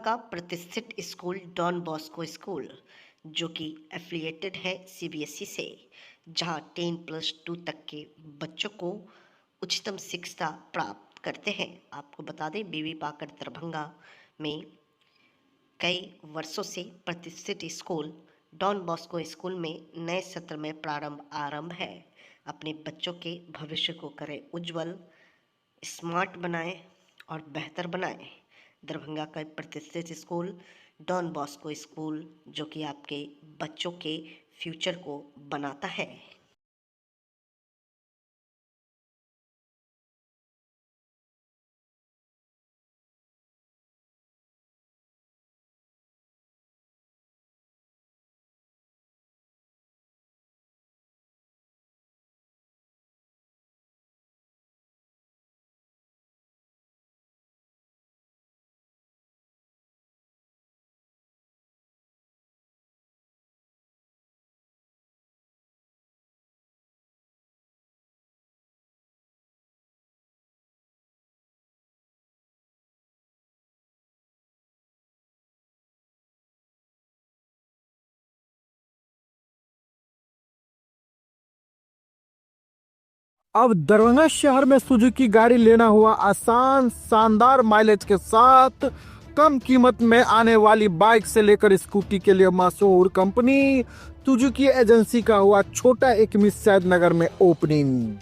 का प्रतिष्ठित school don Bosco school, जो कि एफिलिएटेड है सीबीएसई से, जहां 10+2 तक के बच्चों को उच्चतम शिक्षा प्राप्त करते हैं। आपको बता दें, बीवी पाकर दरभंगा में कई वर्षों से प्रतिष्ठित स्कूल डॉन बॉस्को स्कूल में नए सत्र में आरंभ है। अपने बच्चों के भविष्य को करें उज्जवल, स्मार्ट बनाएं और बेहतर बनाएं। दरभंगा का प्रतिष्ठित स्कूल डॉन बॉस्को स्कूल, जो कि आपके बच्चों के फ्यूचर को बनाता है। अब दरभंगा शहर में सुजुकी गाड़ी लेना हुआ आसान, शानदार माइलेज के साथ कम कीमत में आने वाली बाइक से लेकर स्कूटी के लिए मशहूर कंपनी सुजुकी एजेंसी का हुआ छोटा एक सैद नगर में ओपनिंग।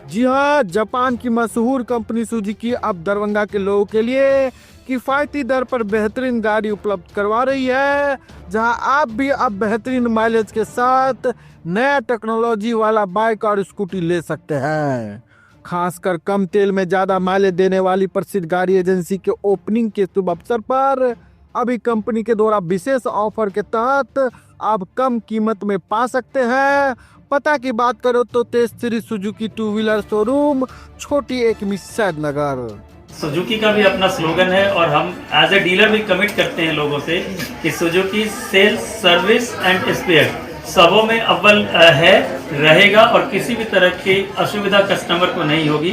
जी हाँ, जापान की मशहूर कंपनी सुजुकी अब दरभंगा के लोगों के लिए किफायती दर पर बेहतरीन गाड़ी उपलब्ध करवा रही है, जहां आप भी अब बेहतरीन माइलेज के साथ नया टेक्नोलॉजी वाला बाइक और स्कूटी ले सकते हैं। खासकर कम तेल में ज्यादा माइलेज देने वाली प्रसिद्ध गाड़ी एजेंसी के ओपनिंग के शुभ अवसर पर अभी कंपनी के द्वारा विशेष ऑफर के तहत आप कम कीमत में पा सकते हैं। पता की बात करो तो Tej Shri Suzuki two wheeler showroom, छोटी एक सैद नगर। सुजुकी का भी अपना स्लोगन है और हम एज ए डीलर भी कमिट करते हैं लोगों से कि Suzuki sales, service and spare सबों में अव्वल है, रहेगा और किसी भी तरह की असुविधा कस्टमर को नहीं होगी।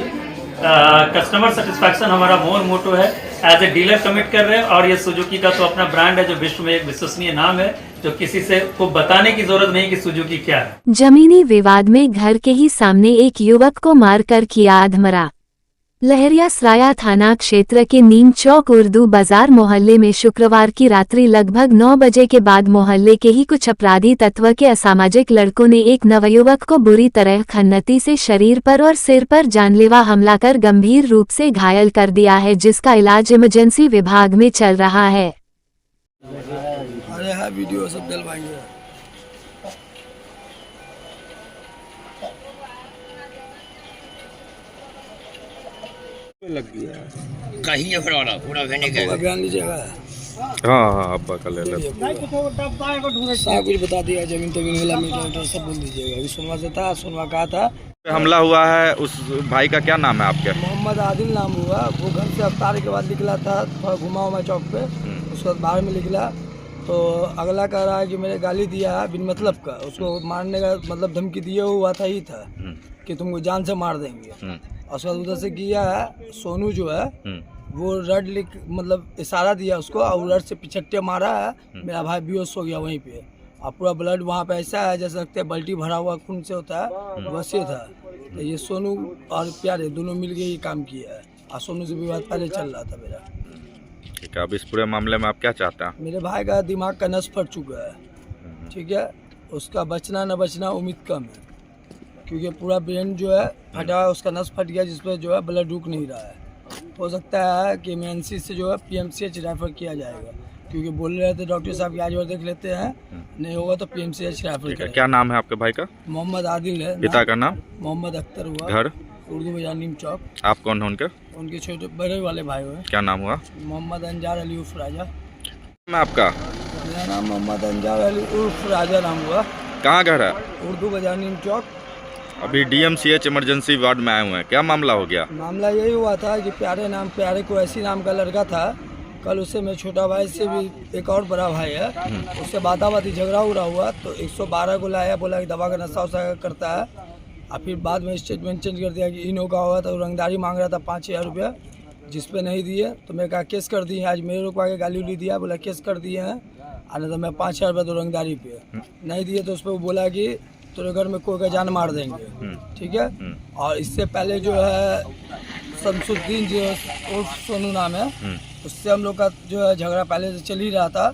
कस्टमर सेटिस्फैक्शन हमारा मोटो है, एज ए डीलर कमिट कर रहे हैं। और ये सुजुकी का तो अपना ब्रांड है जो विश्व में एक विश्वसनीय नाम है, जो किसी से को बताने की जरूरत नहीं कि सुजुकी क्या है। जमीनी विवाद में घर के ही सामने एक युवक को मारकर किया आधमरा। लहरियासराय थाना क्षेत्र के नीम चौक उर्दू बाजार मोहल्ले में शुक्रवार की रात्रि लगभग 9 बजे के बाद मोहल्ले के ही कुछ अपराधी तत्व के असामाजिक लड़कों ने एक नवयुवक को बुरी तरह खन्नती से शरीर पर और सिर पर जानलेवा हमला कर गंभीर रूप से घायल कर दिया है, जिसका इलाज इमरजेंसी विभाग में चल रहा है। अरे वीडियो सब डलवाएंगे। लग गया कहीं पूरा बयान लीजिएगा। हाँ, आपका कर ले सारा कुछ बता दिया, जमीन तमीन वाला मीटर सब बोल दीजिएगा। अभी सुनवा कहा था हमला हुआ है, उस भाई का क्या नाम है आपके? मोहम्मद आदिल नाम हुआ। वो घर से अफ्तार के बाद निकला था, थोड़ा घुमा चौक पे, उसके बाद बाहर में निकला तो अगला कह रहा है कि मेरे गाली दिया है बिन मतलब का। उसको मारने का मतलब धमकी दिया हुआ था ही था कि तुमको जान से मार देंगे। और उसके बाद उधर से किया है सोनू जो है वो रड लिख मतलब इशारा दिया उसको और रड से पिछट्टे मारा है। मेरा भाई बेहोश हो गया वहीं पे और पूरा ब्लड वहाँ पे ऐसा है जैसे लगता है बाल्टी भरा हुआ खून से होता है, वैसे था। तो ये सोनू और प्यारे दोनों मिल के ये काम किया है और सोनू से विवाद पहले चल रहा था मेरा। ठीक है, अब इस पूरे मामले में आप क्या चाहते हैं? मेरे भाई का दिमाग का नस फट चुका है, ठीक है, उसका बचना न बचना उम्मीद कम है क्योंकि पूरा ब्रेन जो है फटा है, उसका नस फट गया जिस पर जो है ब्लड रुक नहीं रहा है। हो सकता है कि एमएनसी से जो है पीएमसीएच रेफर किया जाएगा क्योंकि बोल रहे थे डॉक्टर साहब की आज और देख लेते हैं, नहीं होगा तो पीएमसीएच रेफर करेंगे। क्या नाम है आपके भाई का? मोहम्मद आदिल है। पिता का नाम? मोहम्मद अख्तर हुआ। घर? उर्दू बाजार नीम चौक। आप कौन है उनके? उनके छोटे बड़े वाले भाई हुए। क्या नाम हुआ? मोहम्मद अंजार अली उर्फ राजा। मैं आपका? मेरा नाम मोहम्मद अंजार अली उर्फ राजा नाम हुआ। कहाँ घर है? उर्दू बाजार नीम चौक। अभी डीएमसीएच इमरजेंसी वार्ड में आए हुए हैं, क्या मामला हो गया? मामला यही हुआ था कि प्यारे को ऐसी नाम का लड़का था। कल उससे मेरे छोटा भाई से भी एक और बड़ा भाई है, उससे बाताबाती झगड़ा उड़ा हुआ तो 112 को लाया, बोला कि दवा का नशा वशा करता है। और फिर बाद में स्टेटमेंट चेंज कर दिया कि इनो का हुआ तो रंगदारी मांग रहा था 5,000 रुपया। जिस पे नहीं दिए तो मैं कहा केस कर दिए, आज मेरे को आगे गाली उली दिया, बोला केस कर दिए हैं, और तो मैं 5,000 रुपये दो रंगदारी पे नहीं दिए तो उस पर वो बोला कि तेरे घर में कोई का जान मार देंगे, ठीक है। और इससे पहले जो है शमसुद्दीन जो उर्फ सोनू नाम है, उससे हम लोग का जो है झगड़ा पहले से चल ही रहा था,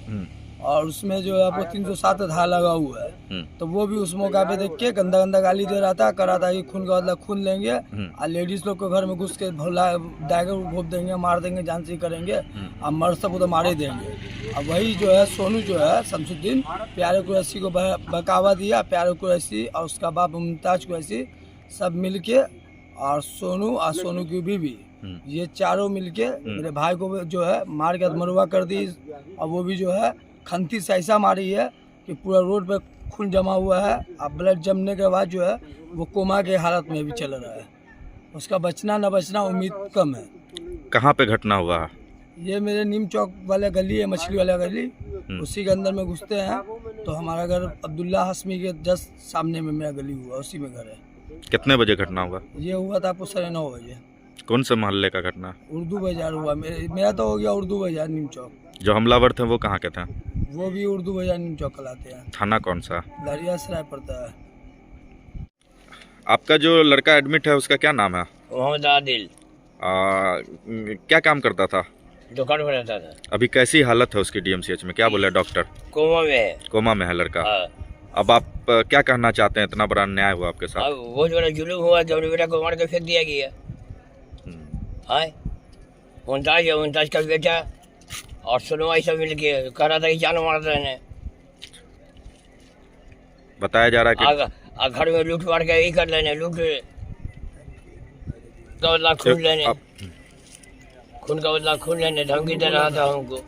और उसमें जो है वो 307 धारा लगा हुआ है, तो वो भी उस मौका पे देख के गंदा गंदा गाली दे रहा था, कर रहा था कि खून का बदला खून लेंगे, और लेडीज लोग को घर में घुस के भोला डैगर घोप देंगे, मार देंगे, जान से करेंगे, और मर्द सब तो मारे देंगे। अब वही जो है सोनू जो है शमसुद्दीन प्यारे कुरैशी को बहकावा दिया, प्यारे कुरैशी और उसका बाप मुमताज कुरैशी सब मिल के, और सोनू की बीवी, ये चारों मिलके मेरे भाई को जो है मार के मरुआ कर दी, और वो भी जो है खंती से ऐसा मारी है कि पूरा रोड पे खून जमा हुआ है, और ब्लड जमने के बाद जो है वो कोमा के हालत में भी चल रहा है, उसका बचना न बचना उम्मीद कम है। कहाँ पे घटना हुआ है? ये मेरे नीम चौक वाले गली है, मछली वाला गली, उसी के अंदर में घुसते हैं तो हमारा घर अब्दुल्ला हसमी के जस्ट सामने में मेरा गली हुआ, उसी में घर है। कितने बजे घटना हुआ? ये हुआ था आपको 9:30 बजे। कौन से मोहल्ले का घटना? उर्दू बाजार हुआ, मेरा तो हो गया उर्दू बाजार नीम चौक। जो हमलावर थे वो कहाँ के थे? वो भी उर्दू बाजार नीम चौक कहलाते हैं। थाना कौन सा? लहरिया सराय पड़ता है। आपका जो लड़का एडमिट है उसका क्या नाम है? मोहम्मद आदिल। क्या काम करता था? दुकान पर रहता था। अभी कैसी हालत है उसकी डीएमसीएच में? क्या बोले डॉक्टर? कोमा में है। कोमा में है लड़का। हाँ। अब आप क्या कहना चाहते हैं? इतना बड़ा अन्याय हुआ आपके साथ। अब वो जो जुलूम हुआ तो बेटा को मार के फेंक दिया गया। हाय 49 का बेटा और सुनवाई सब मिल के कह रहा था कि जान मार देने। बताया जा रहा है कि घर में लूट मार के यही कर लेने, लूट का बदला खून लेने, खून का बदला खून लेने धमकी दे रहा था हमको।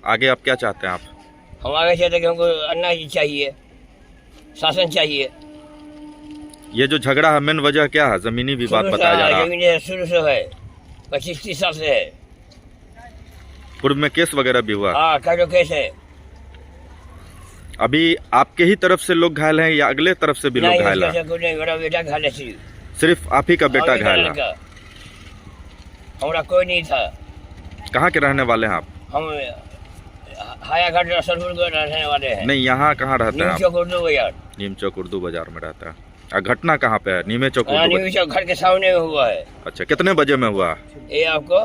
आगे आप क्या चाहते हैं? आप हम आगे चाहते कि हमको अन्याय चाहिए, शासन चाहिए। ये जो झगड़ा है मेन वजह क्या है? जमीनी विवाद बताया जा रहा है। जमीन शुरू से है, 25-30 साल से है। पूर्व में केस वगैरह भी हुआ? हाँ, कई केस है। अभी आपके ही तरफ से लोग घायल हैं या अगले तरफ से भी लोग घायल हैं? नहीं, मेरा बेटा घायल है। सिर्फ आप ही का बेटा घायल है? हमारा कोई नहीं था। कहाँ के रहने वाले हैं आप? हम हायाघाट रसलपुर के रहने वाले हैं। नहीं, यहाँ कहाँ रहते हैं आप? नीम चौक उर्दू बाजार। नीम चौक उर्दू बाजार में रहता है। घटना कहाँ पे है? नीमे चौक उर्दू नीम चौक घर के सामने में हुआ है। अच्छा, कितने बजे में हुआ? ये आपको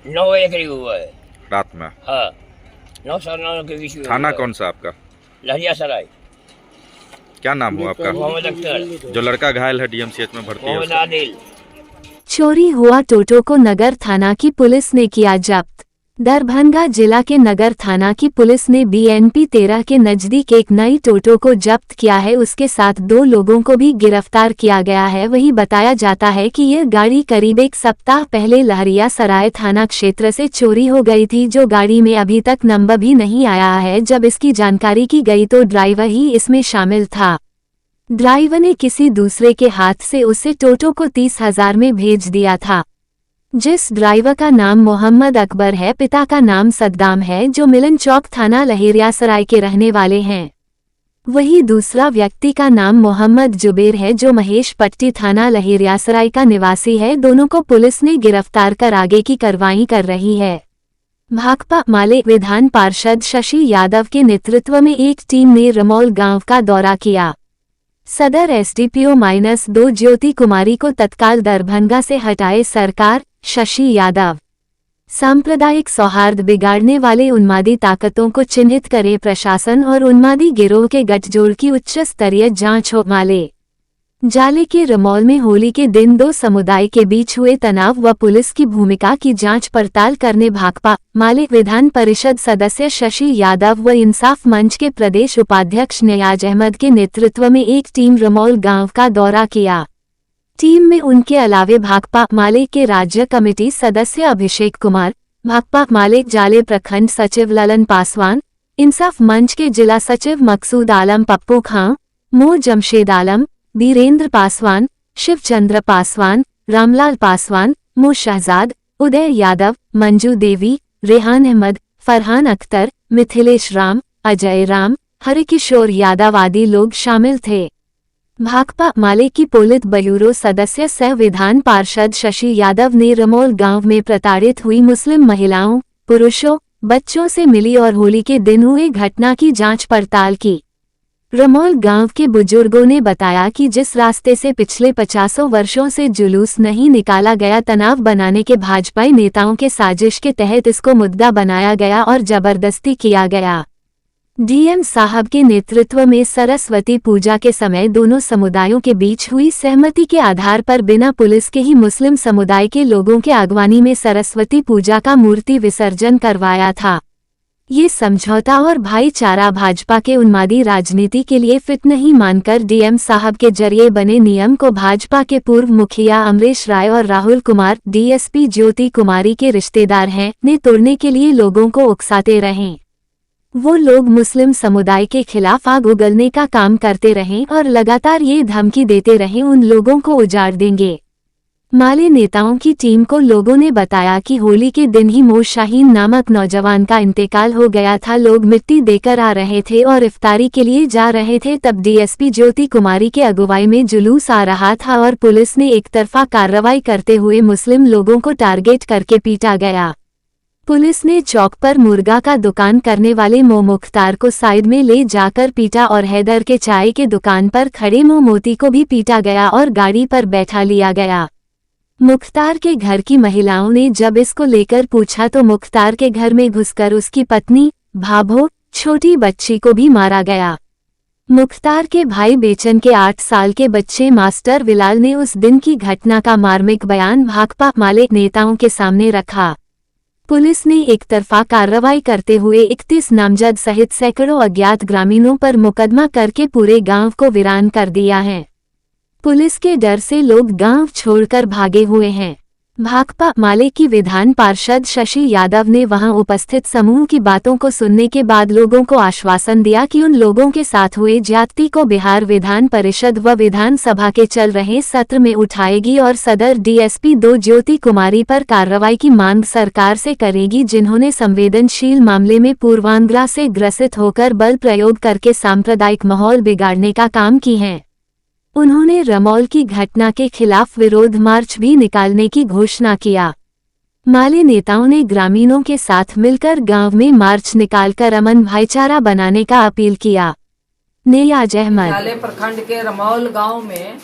9 बजे करीब हुआ है रात में। हाँ, 9-9:30 के बीच में। थाना कौन सा आपका? लहरिया सराय। क्या नाम हुआ आपका? मोहम्मद अख्तर। जो लड़का घायल है डीएमसीएच में भर्ती है मोहम्मद उसका? आदिल। चोरी हुआ टोटो को नगर थाना की पुलिस ने किया जब्त। दरभंगा जिला के नगर थाना की पुलिस ने BNP 13 के नजदीक एक नई टोटो को जब्त किया है। उसके साथ 2 लोगों को भी गिरफ्तार किया गया है। वही बताया जाता है कि यह गाड़ी करीब 1 सप्ताह पहले लहरिया सराय थाना क्षेत्र से चोरी हो गई थी, जो गाड़ी में अभी तक नंबर भी नहीं आया है। जब इसकी जानकारी की गई तो ड्राइवर ही इसमें शामिल था। ड्राइवर ने किसी दूसरे के हाथ से उसे टोटो को 30,000 में भेज दिया था। जिस ड्राइवर का नाम मोहम्मद अकबर है, पिता का नाम सद्दाम है, जो मिलन चौक थाना लहेरियासराय के रहने वाले हैं। वही दूसरा व्यक्ति का नाम मोहम्मद जुबेर है, जो महेश पट्टी थाना लहेरियासराय का निवासी है। दोनों को पुलिस ने गिरफ्तार कर आगे की कार्रवाई कर रही है। भाकपा माले विधान पार्षद शशि यादव के नेतृत्व में एक टीम ने रमौल गांव का दौरा किया। सदर SDPO-2 ज्योति कुमारी को तत्काल दरभंगा से हटाए सरकार, शशि यादव। सांप्रदायिक सौहार्द बिगाड़ने वाले उन्मादी ताकतों को चिन्हित करे प्रशासन और उन्मादी गिरोह के गठजोड़ की उच्च स्तरीय जांच हो। माले जाले के रमौल में होली के दिन 2 समुदाय के बीच हुए तनाव व पुलिस की भूमिका की जांच पड़ताल करने भाकपा माले विधान परिषद सदस्य शशि यादव व इंसाफ मंच के प्रदेश उपाध्यक्ष नियाज अहमद के नेतृत्व में एक टीम रमौल गांव का दौरा किया। टीम में उनके अलावे भाकपा माले के राज्य कमेटी सदस्य अभिषेक कुमार, भाकपा माले जाले प्रखंड सचिव ललन पासवान, इंसाफ मंच के जिला सचिव मकसूद आलम पप्पू खां, मो जमशेद आलम, बीरेंद्र पासवान, शिवचंद्र पासवान, रामलाल पासवान, मो शहजाद, उदय यादव, मंजू देवी, रेहान अहमद, फरहान अख्तर, मिथिलेश राम, अजय राम, हरिकिशोर यादव आदि लोग शामिल थे। भाकपा माले की पोलित ब्यूरो सदस्य सह विधान पार्षद शशि यादव ने रमोल गांव में प्रताड़ित हुई मुस्लिम महिलाओं, पुरुषों, बच्चों से मिली और होली के दिन हुए घटना की जांच पड़ताल की। रमोल गांव के बुजुर्गों ने बताया कि जिस रास्ते से पिछले 50 वर्षों से जुलूस नहीं निकाला गया, तनाव बनाने के भाजपाई नेताओं के साजिश के तहत इसको मुद्दा बनाया गया और जबरदस्ती किया गया। डीएम साहब के नेतृत्व में सरस्वती पूजा के समय दोनों समुदायों के बीच हुई सहमति के आधार पर बिना पुलिस के ही मुस्लिम समुदाय के लोगों के अगवानी में सरस्वती पूजा का मूर्ति विसर्जन करवाया था। ये समझौता और भाईचारा भाजपा के उन्मादी राजनीति के लिए फिट नहीं मानकर डीएम साहब के जरिए बने नियम को भाजपा के पूर्व मुखिया अमरीश राय और राहुल कुमार, डीएसपी ज्योति कुमारी के रिश्तेदार हैं, ने तोड़ने के लिए लोगों को उकसाते रहे। वो लोग मुस्लिम समुदाय के खिलाफ आग उगलने का काम करते रहें और लगातार ये धमकी देते रहें उन लोगों को उजाड़ देंगे। माले नेताओं की टीम को लोगों ने बताया कि होली के दिन ही मोर शाहीन नामक नौजवान का इंतकाल हो गया था। लोग मिट्टी देकर आ रहे थे और इफ्तारी के लिए जा रहे थे, तब डीएसपी ज्योति कुमारी के अगुवाई में जुलूस आ रहा था और पुलिस ने एक तरफा कार्रवाई करते हुए मुस्लिम लोगों को टारगेट करके पीटा गया। पुलिस ने चौक पर मुर्गा का दुकान करने वाले मुख्तार को साइड में ले जाकर पीटा और हैदर के चाय के दुकान पर खड़े मोती को भी पीटा गया और गाड़ी पर बैठा लिया गया। मुख्तार के घर की महिलाओं ने जब इसको लेकर पूछा तो मुख्तार के घर में घुसकर उसकी पत्नी, भाभो, छोटी बच्ची को भी मारा गया। मुख्तार के भाई बेचन के 8 साल के बच्चे मास्टर विलाल ने उस दिन की घटना का मार्मिक बयान भाकपा माले नेताओं के सामने रखा। पुलिस ने एक तरफा कार्रवाई करते हुए 31 नामजद सहित सैकड़ों अज्ञात ग्रामीणों पर मुकदमा करके पूरे गांव को वीरान कर दिया है। पुलिस के डर से लोग गांव छोड़कर भागे हुए हैं। भाकपा माले की विधान पार्षद शशि यादव ने वहां उपस्थित समूह की बातों को सुनने के बाद लोगों को आश्वासन दिया कि उन लोगों के साथ हुए ज्यादती को बिहार विधान परिषद व विधानसभा के चल रहे सत्र में उठाएगी और सदर डीएसपी 2 ज्योति कुमारी पर कार्रवाई की मांग सरकार से करेगी, जिन्होंने संवेदनशील मामले में पूर्वाग्रह से ग्रसित होकर बल प्रयोग करके सांप्रदायिक माहौल बिगाड़ने का काम की है। उन्होंने रमौल की घटना के खिलाफ विरोध मार्च भी निकालने की घोषणा किया। माले नेताओं ने ग्रामीणों के साथ मिलकर गांव में मार्च निकालकर अमन भाईचारा बनाने का अपील किया। नियाज अहमद। नाले प्रखंड के रमौल गांव में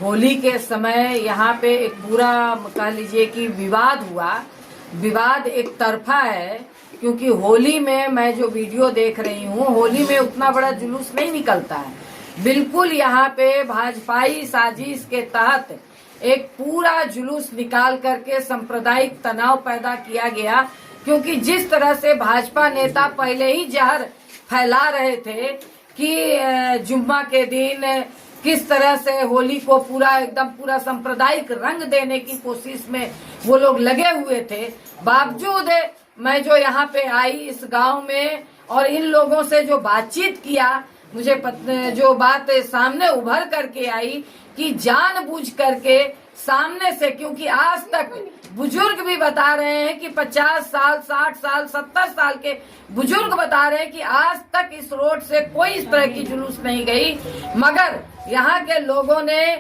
होली के समय यहाँ पे एक पूरा कह लीजिए कि विवाद हुआ। विवाद एक तरफा है, क्योंकि होली में मैं जो वीडियो देख रही हूँ, होली में उतना बड़ा जुलूस नहीं निकलता है। बिल्कुल यहाँ पे भाजपाई साजिश के तहत एक पूरा जुलूस निकाल करके सांप्रदायिक तनाव पैदा किया गया, क्योंकि जिस तरह से भाजपा नेता पहले ही जहर फैला रहे थे कि जुम्मा के दिन किस तरह से होली को पूरा एकदम पूरा सांप्रदायिक रंग देने की कोशिश में वो लोग लगे हुए थे। बावजूद मैं जो यहाँ पे आई इस गांव में और इन लोगों से जो बातचीत किया, मुझे जो बात सामने उभर करके आई कि जानबूझ करके सामने से, क्योंकि आज तक बुजुर्ग भी बता रहे हैं कि 50 साल 60 साल 70 साल के बुजुर्ग बता रहे हैं कि आज तक इस रोड से कोई इस तरह की जुलूस नहीं गई, मगर यहाँ के लोगों ने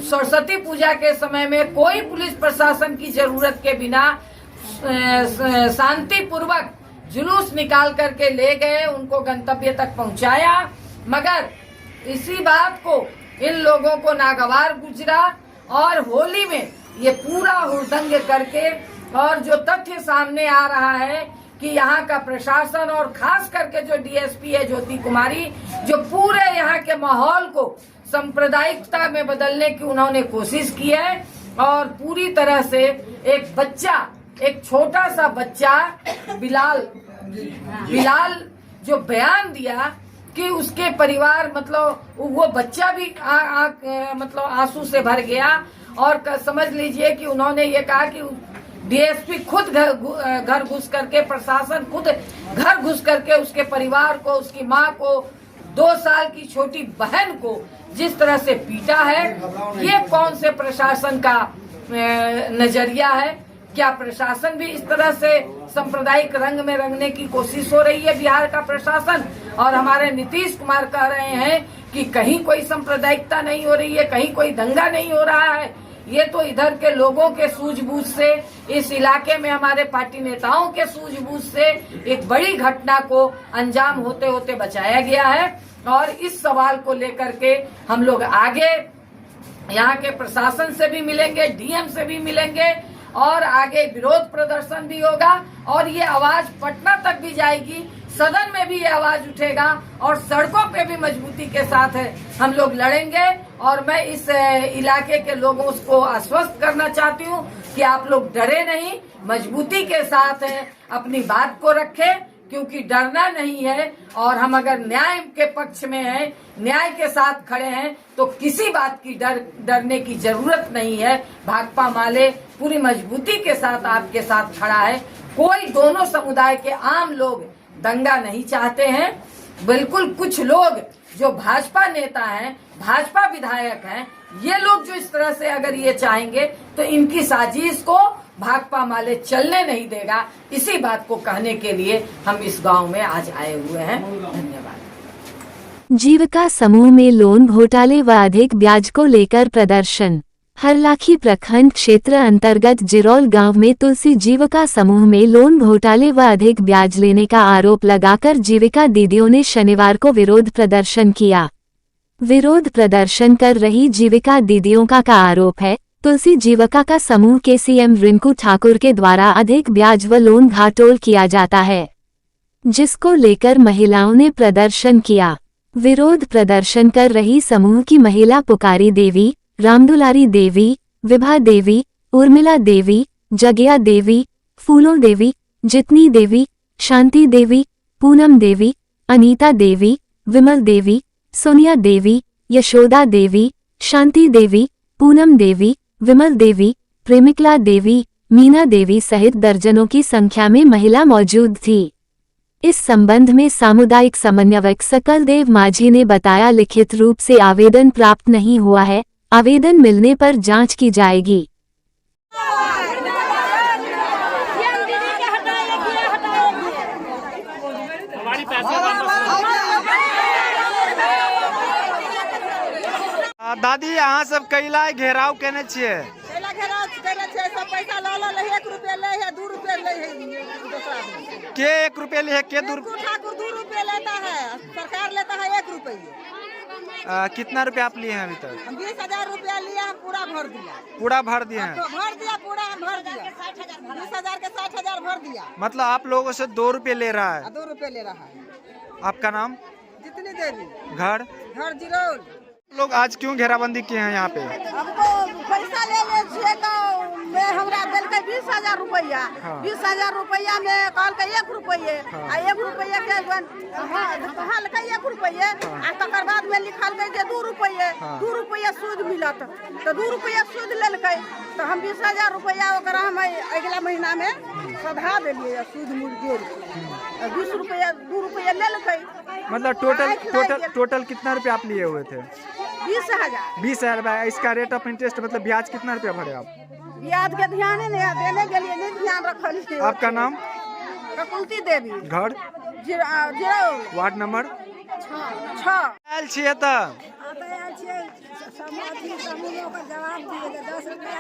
सरस्वती पूजा के समय में कोई पुलिस प्रशासन की जरूरत के बिना शांतिपूर्वक जुलूस निकाल करके ले गए, उनको गंतव्य तक पहुंचाया। मगर इसी बात को इन लोगों को नागवार गुजरा और होली में ये पूरा हुड़दंग करके, और जो तथ्य सामने आ रहा है कि यहाँ का प्रशासन और खास करके जो डीएसपी है ज्योति कुमारी, जो पूरे यहाँ के माहौल को सांप्रदायिकता में बदलने की उन्होंने कोशिश की है। और पूरी तरह से एक बच्चा, एक छोटा सा बच्चा बिलाल जो बयान दिया कि उसके परिवार, मतलब वो बच्चा भी मतलब आंसू से भर गया। और समझ लीजिए कि उन्होंने ये कहा कि डीएसपी खुद घर घुस करके, प्रशासन खुद घर घुस करके उसके परिवार को, उसकी माँ को, 2 साल की छोटी बहन को जिस तरह से पीटा है, ये कौन से प्रशासन का नजरिया है? क्या प्रशासन भी इस तरह से सांप्रदायिक रंग में रंगने की कोशिश हो रही है? बिहार का प्रशासन और हमारे नीतीश कुमार कह रहे हैं कि कहीं कोई सांप्रदायिकता नहीं हो रही है, कहीं कोई दंगा नहीं हो रहा है। ये तो इधर के लोगों के सूझबूझ से, इस इलाके में हमारे पार्टी नेताओं के सूझबूझ से एक बड़ी घटना को अंजाम होते होते बचाया गया है। और इस सवाल को लेकर के हम लोग आगे यहाँ के प्रशासन से भी मिलेंगे, डीएम से भी मिलेंगे और आगे विरोध प्रदर्शन भी होगा और ये आवाज पटना तक भी जाएगी, सदन में भी ये आवाज उठेगा और सड़कों पे भी मजबूती के साथ हम लोग लड़ेंगे। और मैं इस इलाके के लोगों को आश्वस्त करना चाहती हूँ कि आप लोग डरे नहीं, मजबूती के साथ अपनी बात को रखें, क्योंकि डरना नहीं है। और हम अगर न्याय के पक्ष में हैं, न्याय के साथ खड़े हैं, तो किसी बात की डरने की जरूरत नहीं है। भाकपा माले पूरी मजबूती के साथ आपके साथ खड़ा है। कोई दोनों समुदाय के आम लोग दंगा नहीं चाहते हैं। बिल्कुल कुछ लोग जो भाजपा नेता हैं, भाजपा विधायक हैं, ये लोग जो इस तरह से अगर ये चाहेंगे तो इनकी साजिश को भाकपा माले चलने नहीं देगा। इसी बात को कहने के लिए हम इस गांव में आज आए हुए हैं। धन्यवाद। जीविका समूह में लोन घोटाले व अधिक ब्याज को लेकर प्रदर्शन। हरलाखी प्रखंड क्षेत्र अंतर्गत जिरौल गांव में तुलसी जीविका समूह में लोन घोटाले व अधिक ब्याज लेने का आरोप लगाकर जीविका दीदियों ने शनिवार को विरोध प्रदर्शन किया। विरोध प्रदर्शन कर रही जीविका दीदियों का आरोप है तुलसी जीविका का समूह के सीएम रिंकू ठाकुर के द्वारा अधिक ब्याज व लोन घाटोल किया जाता है, जिसको लेकर महिलाओं ने प्रदर्शन किया। विरोध प्रदर्शन कर रही समूह की महिला पुकारी देवी, रामदुलारी देवी, विभा देवी, उर्मिला देवी, जगिया देवी, फूलों देवी, जितनी देवी, शांति देवी, पूनम देवी, अनीता देवी, विमल देवी, सोनिया देवी, यशोदा देवी, शांति देवी, पूनम देवी, विमल देवी, प्रेमिकला देवी, मीना देवी सहित दर्जनों की संख्या में महिला मौजूद थी। इस संबंध में सामुदायिक समन्वयक सकलदेव माझी ने बताया, लिखित रूप से आवेदन प्राप्त नहीं हुआ है, आवेदन मिलने पर जांच की जाएगी। दादी यहाँ सब कैला घेराव केने छिए? कैला घेराव केने छिए, सब पैसा ल ल 1 रुपया ले है, 2 रुपया ले है दूसरा आदमी। के 1 रुपया ले है, के ठाकुर 2 रुपया लेता है, सरकार लेता है 1 रुपया। कितना रुपया आप लिए हैं अभी तक? हम 20,000 रुपया लिया, हम पूरा भर दिया। पूरा भर दिए हैं? भर दिया, पूरा भर दिया। 20,000 के 60,000 भर दिया। मतलब आप लोगों से 2 रुपये ले रहा है? 2 रुपये ले रहा है। आपका नाम? जितनी देवी। घर जिरौल। लोग आज क्यों घेराबंदी किए हैं यहाँ पे? हमको पैसा ले छिए तो में हमरा दिल के 20,000 रुपया। 20,000 रुपया में कहल के 1 रुपये, आ 1 रुपया के कहल के 1 रुपये, आ तकर बाद में लिखल गई जे 2 रुपये, 2 रुपया सूद मिलत, तो 2 रुपया सूद लेलकै, तो हम 20,000 रुपया ओकरा हम अगला महीना में सधा देलिए सूद मूल जोड़ के। 20 रुपया 2 रुपया लेलकै। मतलब टोटल कितना रुपया आप लिए हुए थे? 20,000। 20,000 रुपया। इसका रेट ऑफ इंटरेस्ट मतलब ब्याज कितना रुपया भरे आप? ब्याज के ध्यान नहीं है, देने के लिए नहीं ध्यान रखल। आपका नाम? ककुलती देवी। घर? जिरौल। Ward number 6। आयल छिए त समूहों का जवाब दिए 10 रुपया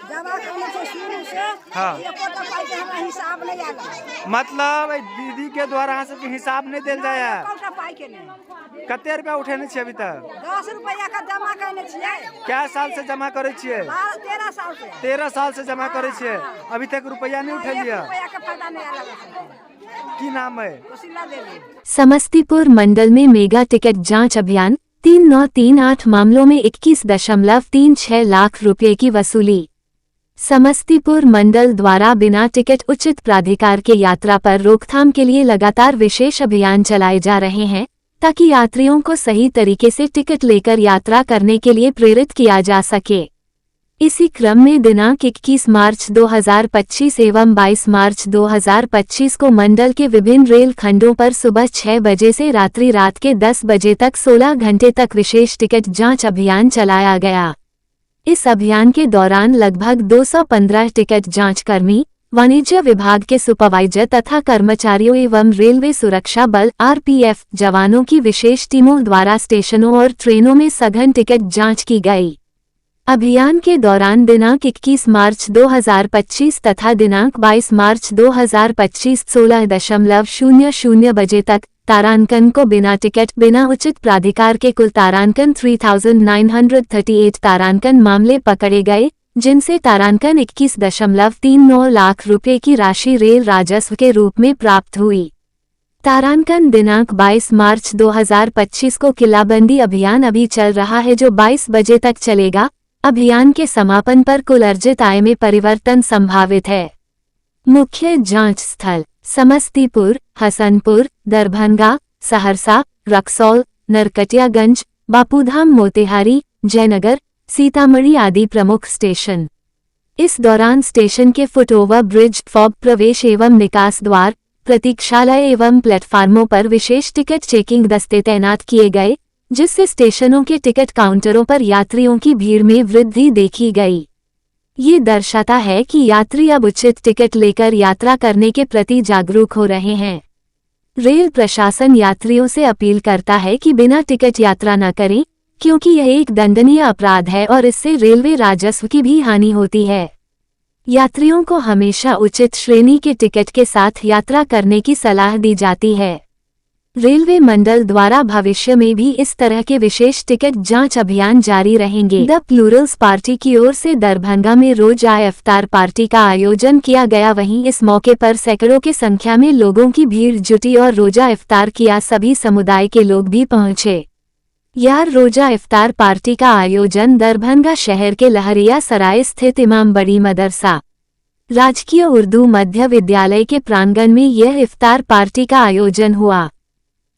जमा करने से शुरू से हमारा हिसाब नहीं आगा। मतलब दीदी के द्वारा यहाँ सबके हिसाब नहीं दिल जाए है? कते रुपया उठेने छिए अभी तक? 10 रुपया का जमा करने छिए। क्या साल से जमा करे छिए? 13 साल से। 13 साल से जमा करे छिए, अभी तक रुपया नहीं उठे लिया? रुपया का फायदा नहीं आला। की नाम है? कुशिला देवी। समस्तीपुर मंडल में मेगा टिकट जांच अभियान, 3938 मामलों में 21.36 लाख रुपए की वसूली। समस्तीपुर मंडल द्वारा बिना टिकट उचित प्राधिकार के यात्रा पर रोकथाम के लिए लगातार विशेष अभियान चलाए जा रहे हैं, ताकि यात्रियों को सही तरीके से टिकट लेकर यात्रा करने के लिए प्रेरित किया जा सके। इसी क्रम में दिनांक 21 मार्च 2025 एवं 22 मार्च 2025 को मंडल के विभिन्न रेल खंडों पर सुबह 6 बजे से रात के 10 बजे तक 16 घंटे तक विशेष टिकट जांच अभियान चलाया गया। इस अभियान के दौरान लगभग 215 टिकट जांचकर्मी, वाणिज्य विभाग के सुपरवाइजर तथा कर्मचारियों एवं रेलवे सुरक्षा बल (RPF) जवानों की विशेष टीमों द्वारा स्टेशनों और ट्रेनों में सघन टिकट जांच की गई। अभियान के दौरान दिनांक 21 मार्च 2025 तथा दिनांक 22 मार्च 2025 16:00 बजे तक तारांकन को बिना टिकट बिना उचित प्राधिकार के कुल तारांकन 3938 तारांकन मामले पकड़े गए, जिनसे तारांकन 21.39 लाख रुपए की राशि रेल राजस्व के रूप में प्राप्त हुई। तारांकन दिनांक 22 मार्च 2025 को किलाबंदी अभियान अभी चल रहा है, जो 22 बजे तक चलेगा। अभियान के समापन पर कुल अर्जित आय में परिवर्तन संभावित है। मुख्य जांच स्थल समस्तीपुर, हसनपुर, दरभंगा, सहरसा, रक्सौल, नरकटियागंज, बापूधाम, मोतिहारी, जयनगर, सीतामढ़ी आदि प्रमुख स्टेशन। इस दौरान स्टेशन के फुटओवर ब्रिज, फॉग प्रवेश एवं निकास द्वार, प्रतीक्षालय एवं प्लेटफार्मों पर विशेष टिकट चेकिंग दस्ते तैनात किए गए, जिससे स्टेशनों के टिकट काउंटरों पर यात्रियों की भीड़ में वृद्धि देखी गई। ये दर्शाता है कि यात्री अब उचित टिकट लेकर यात्रा करने के प्रति जागरूक हो रहे हैं। रेल प्रशासन यात्रियों से अपील करता है कि बिना टिकट यात्रा न करें, क्योंकि यह एक दंडनीय अपराध है और इससे रेलवे राजस्व की भी हानि होती है। यात्रियों को हमेशा उचित श्रेणी के टिकट के साथ यात्रा करने की सलाह दी जाती है। रेलवे मंडल द्वारा भविष्य में भी इस तरह के विशेष टिकट जांच अभियान जारी रहेंगे। द प्लूरल्स पार्टी की ओर से दरभंगा में रोजा इफ्तार पार्टी का आयोजन किया गया। वहीं इस मौके पर सैकड़ों की संख्या में लोगों की भीड़ जुटी और रोजा इफ्तार किया। सभी समुदाय के लोग भी पहुंचे। यार रोजा इफ्तार पार्टी का आयोजन दरभंगा शहर के लहरिया सराय स्थित इमाम बड़ी मदरसा राजकीय उर्दू मध्य विद्यालय के प्रांगण में यह इफ्तार पार्टी का आयोजन हुआ।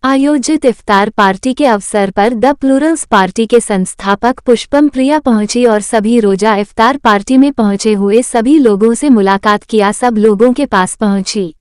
आयोजित इफ्तार पार्टी के अवसर पर द प्लूरल्स पार्टी के संस्थापक पुष्पम प्रिया पहुंची और सभी रोजा इफ्तार पार्टी में पहुंचे हुए सभी लोगों से मुलाकात किया। सब लोगों के पास पहुंची।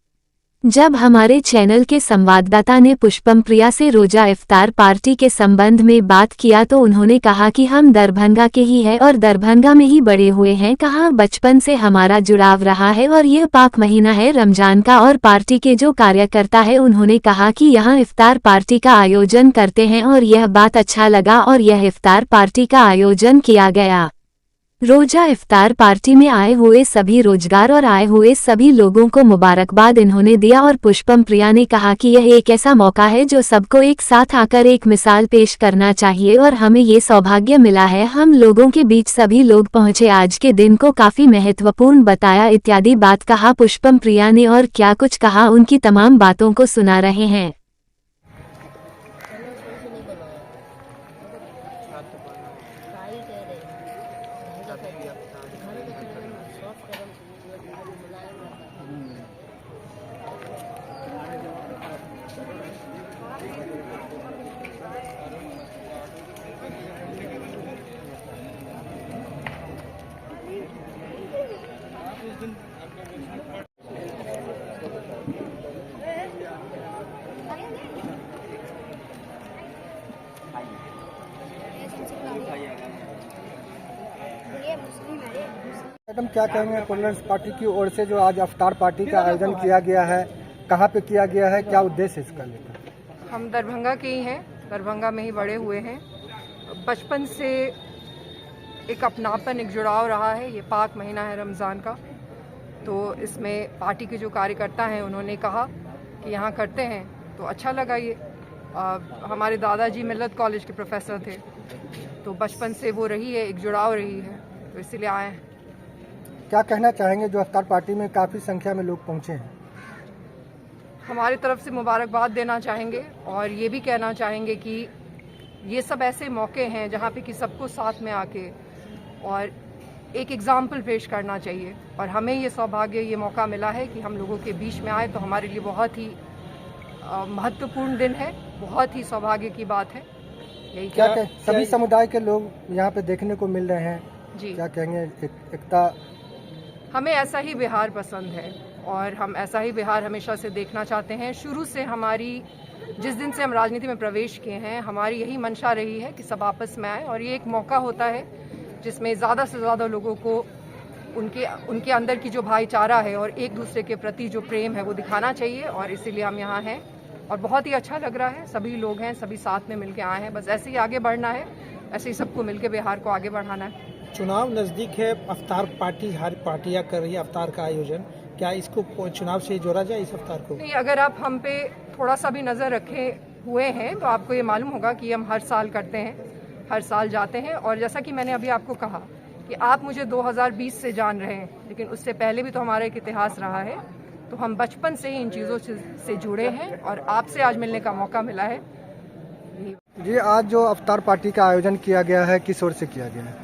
जब हमारे चैनल के संवाददाता ने पुष्पम प्रिया से रोजा इफ्तार पार्टी के संबंध में बात किया तो उन्होंने कहा कि हम दरभंगा के ही हैं और दरभंगा में ही बड़े हुए हैं। कहा बचपन से हमारा जुड़ाव रहा है और यह पाक महीना है रमजान का और पार्टी के जो कार्यकर्ता है उन्होंने कहा कि यहाँ इफ्तार पार्टी का आयोजन करते हैं और यह बात अच्छा लगा और यह इफ्तार पार्टी का आयोजन किया गया। रोजा इफ्तार पार्टी में आए हुए सभी रोजगार और आए हुए सभी लोगों को मुबारकबाद इन्होंने दिया और पुष्पम प्रिया ने कहा कि यह एक ऐसा मौका है जो सबको एक साथ आकर एक मिसाल पेश करना चाहिए और हमें ये सौभाग्य मिला है। हम लोगों के बीच सभी लोग पहुंचे, आज के दिन को काफी महत्वपूर्ण बताया इत्यादि बात कहा पुष्पम प्रिया ने। और क्या कुछ कहा, उनकी तमाम बातों को सुना रहे हैं। मैडम क्या कहेंगे, प्लूरल्स पार्टी की ओर से जो आज इफ्तार पार्टी का आयोजन किया गया है, कहाँ पे किया गया है, क्या उद्देश्य इसका लेकर? हम दरभंगा के ही हैं, दरभंगा में ही बड़े हुए हैं। बचपन से एक अपनापन, एक जुड़ाव रहा है। ये पाक महीना है रमज़ान का, तो इसमें पार्टी के जो कार्यकर्ता हैं उन्होंने कहा कि यहाँ करते हैं तो अच्छा लगा। ये हमारे दादाजी मिल्लत कॉलेज के प्रोफेसर थे, तो बचपन से वो रही है, एक जुड़ाव रही है, तो इसलिए आए हैं। क्या कहना चाहेंगे जो इफ्तार पार्टी में काफ़ी संख्या में लोग पहुँचे हैं? हमारी तरफ से मुबारकबाद देना चाहेंगे और ये भी कहना चाहेंगे कि ये सब ऐसे मौके हैं जहाँ पे कि सबको साथ में आके और एक एग्जाम्पल पेश करना चाहिए। और हमें ये सौभाग्य, ये मौका मिला है कि हम लोगों के बीच में आए, तो हमारे लिए बहुत ही महत्वपूर्ण दिन है, बहुत ही सौभाग्य की बात है। यही क्या सभी समुदाय के लोग यहाँ पे देखने को मिल रहे हैं जी। क्या कहेंगे, एकता? हमें ऐसा ही बिहार पसंद है और हम ऐसा ही बिहार हमेशा से देखना चाहते हैं। शुरू से हमारी, जिस दिन से हम राजनीति में प्रवेश किए हैं, हमारी यही मंशा रही है कि सब आपस में आए और ये एक मौका होता है जिसमें ज़्यादा से ज़्यादा लोगों को उनके अंदर की जो भाईचारा है और एक दूसरे के प्रति जो प्रेम है वो दिखाना चाहिए, और इसीलिए हम यहाँ हैं और बहुत ही अच्छा लग रहा है। सभी लोग हैं, सभी साथ में मिलके आए हैं, बस ऐसे ही आगे बढ़ना है, ऐसे ही सबको मिलके बिहार को आगे बढ़ाना है। चुनाव नजदीक है, अवतार पार्टी हर पार्टियां कर रही है अवतार का आयोजन, क्या इसको चुनाव से जोड़ा जाए इस अवतार को? नहीं, अगर आप हम पे थोड़ा सा भी नज़र रखे हुए हैं तो आपको ये मालूम होगा कि हम हर साल करते हैं, हर साल जाते हैं। और जैसा कि मैंने अभी आपको कहा कि आप मुझे 2020 से जान रहे हैं, लेकिन उससे पहले भी तो हमारा एक इतिहास रहा है, तो हम बचपन से ही इन चीज़ों से जुड़े हैं और आपसे आज मिलने का मौका मिला है। जी, आज जो अवतार पार्टी का आयोजन किया गया है, किस ओर से किया गया है?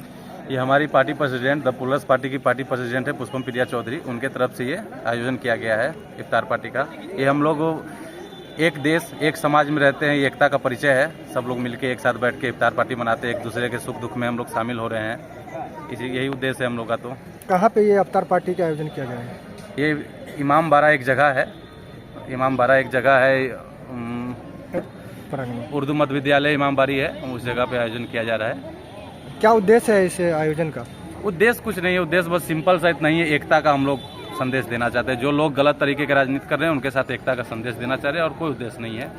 ये हमारी party president, the pullers party की पार्टी प्रेसिडेंट है पुष्पम प्रिया चौधरी, उनके तरफ से ये आयोजन किया गया है इफ्तार पार्टी का। ये हम लोग एक देश एक समाज में रहते हैं, ये एकता का परिचय है। सब लोग मिलके एक साथ बैठ के इफ्तार पार्टी मनाते हैं, एक दूसरे के सुख दुख में हम लोग शामिल हो रहे हैं, यही उद्देश्य है हम लोग का। तो कहाँ पे ये इफ्तार पार्टी का आयोजन किया गया है? ये इमामबाड़ा एक जगह है, इमामबाड़ा एक जगह है, उर्दू मध्य विद्यालय इमामबाड़ी है, उस जगह पे आयोजन किया जा रहा है। क्या उद्देश्य है इस आयोजन का? उद्देश्य कुछ नहीं है, उद्देश्य बस सिंपल सा इतना ही है, एकता का हम लोग संदेश देना चाहते हैं। जो लोग गलत तरीके की राजनीति कर रहे हैं उनके साथ एकता का संदेश देना चाह रहे हैं, और कोई उद्देश्य नहीं है।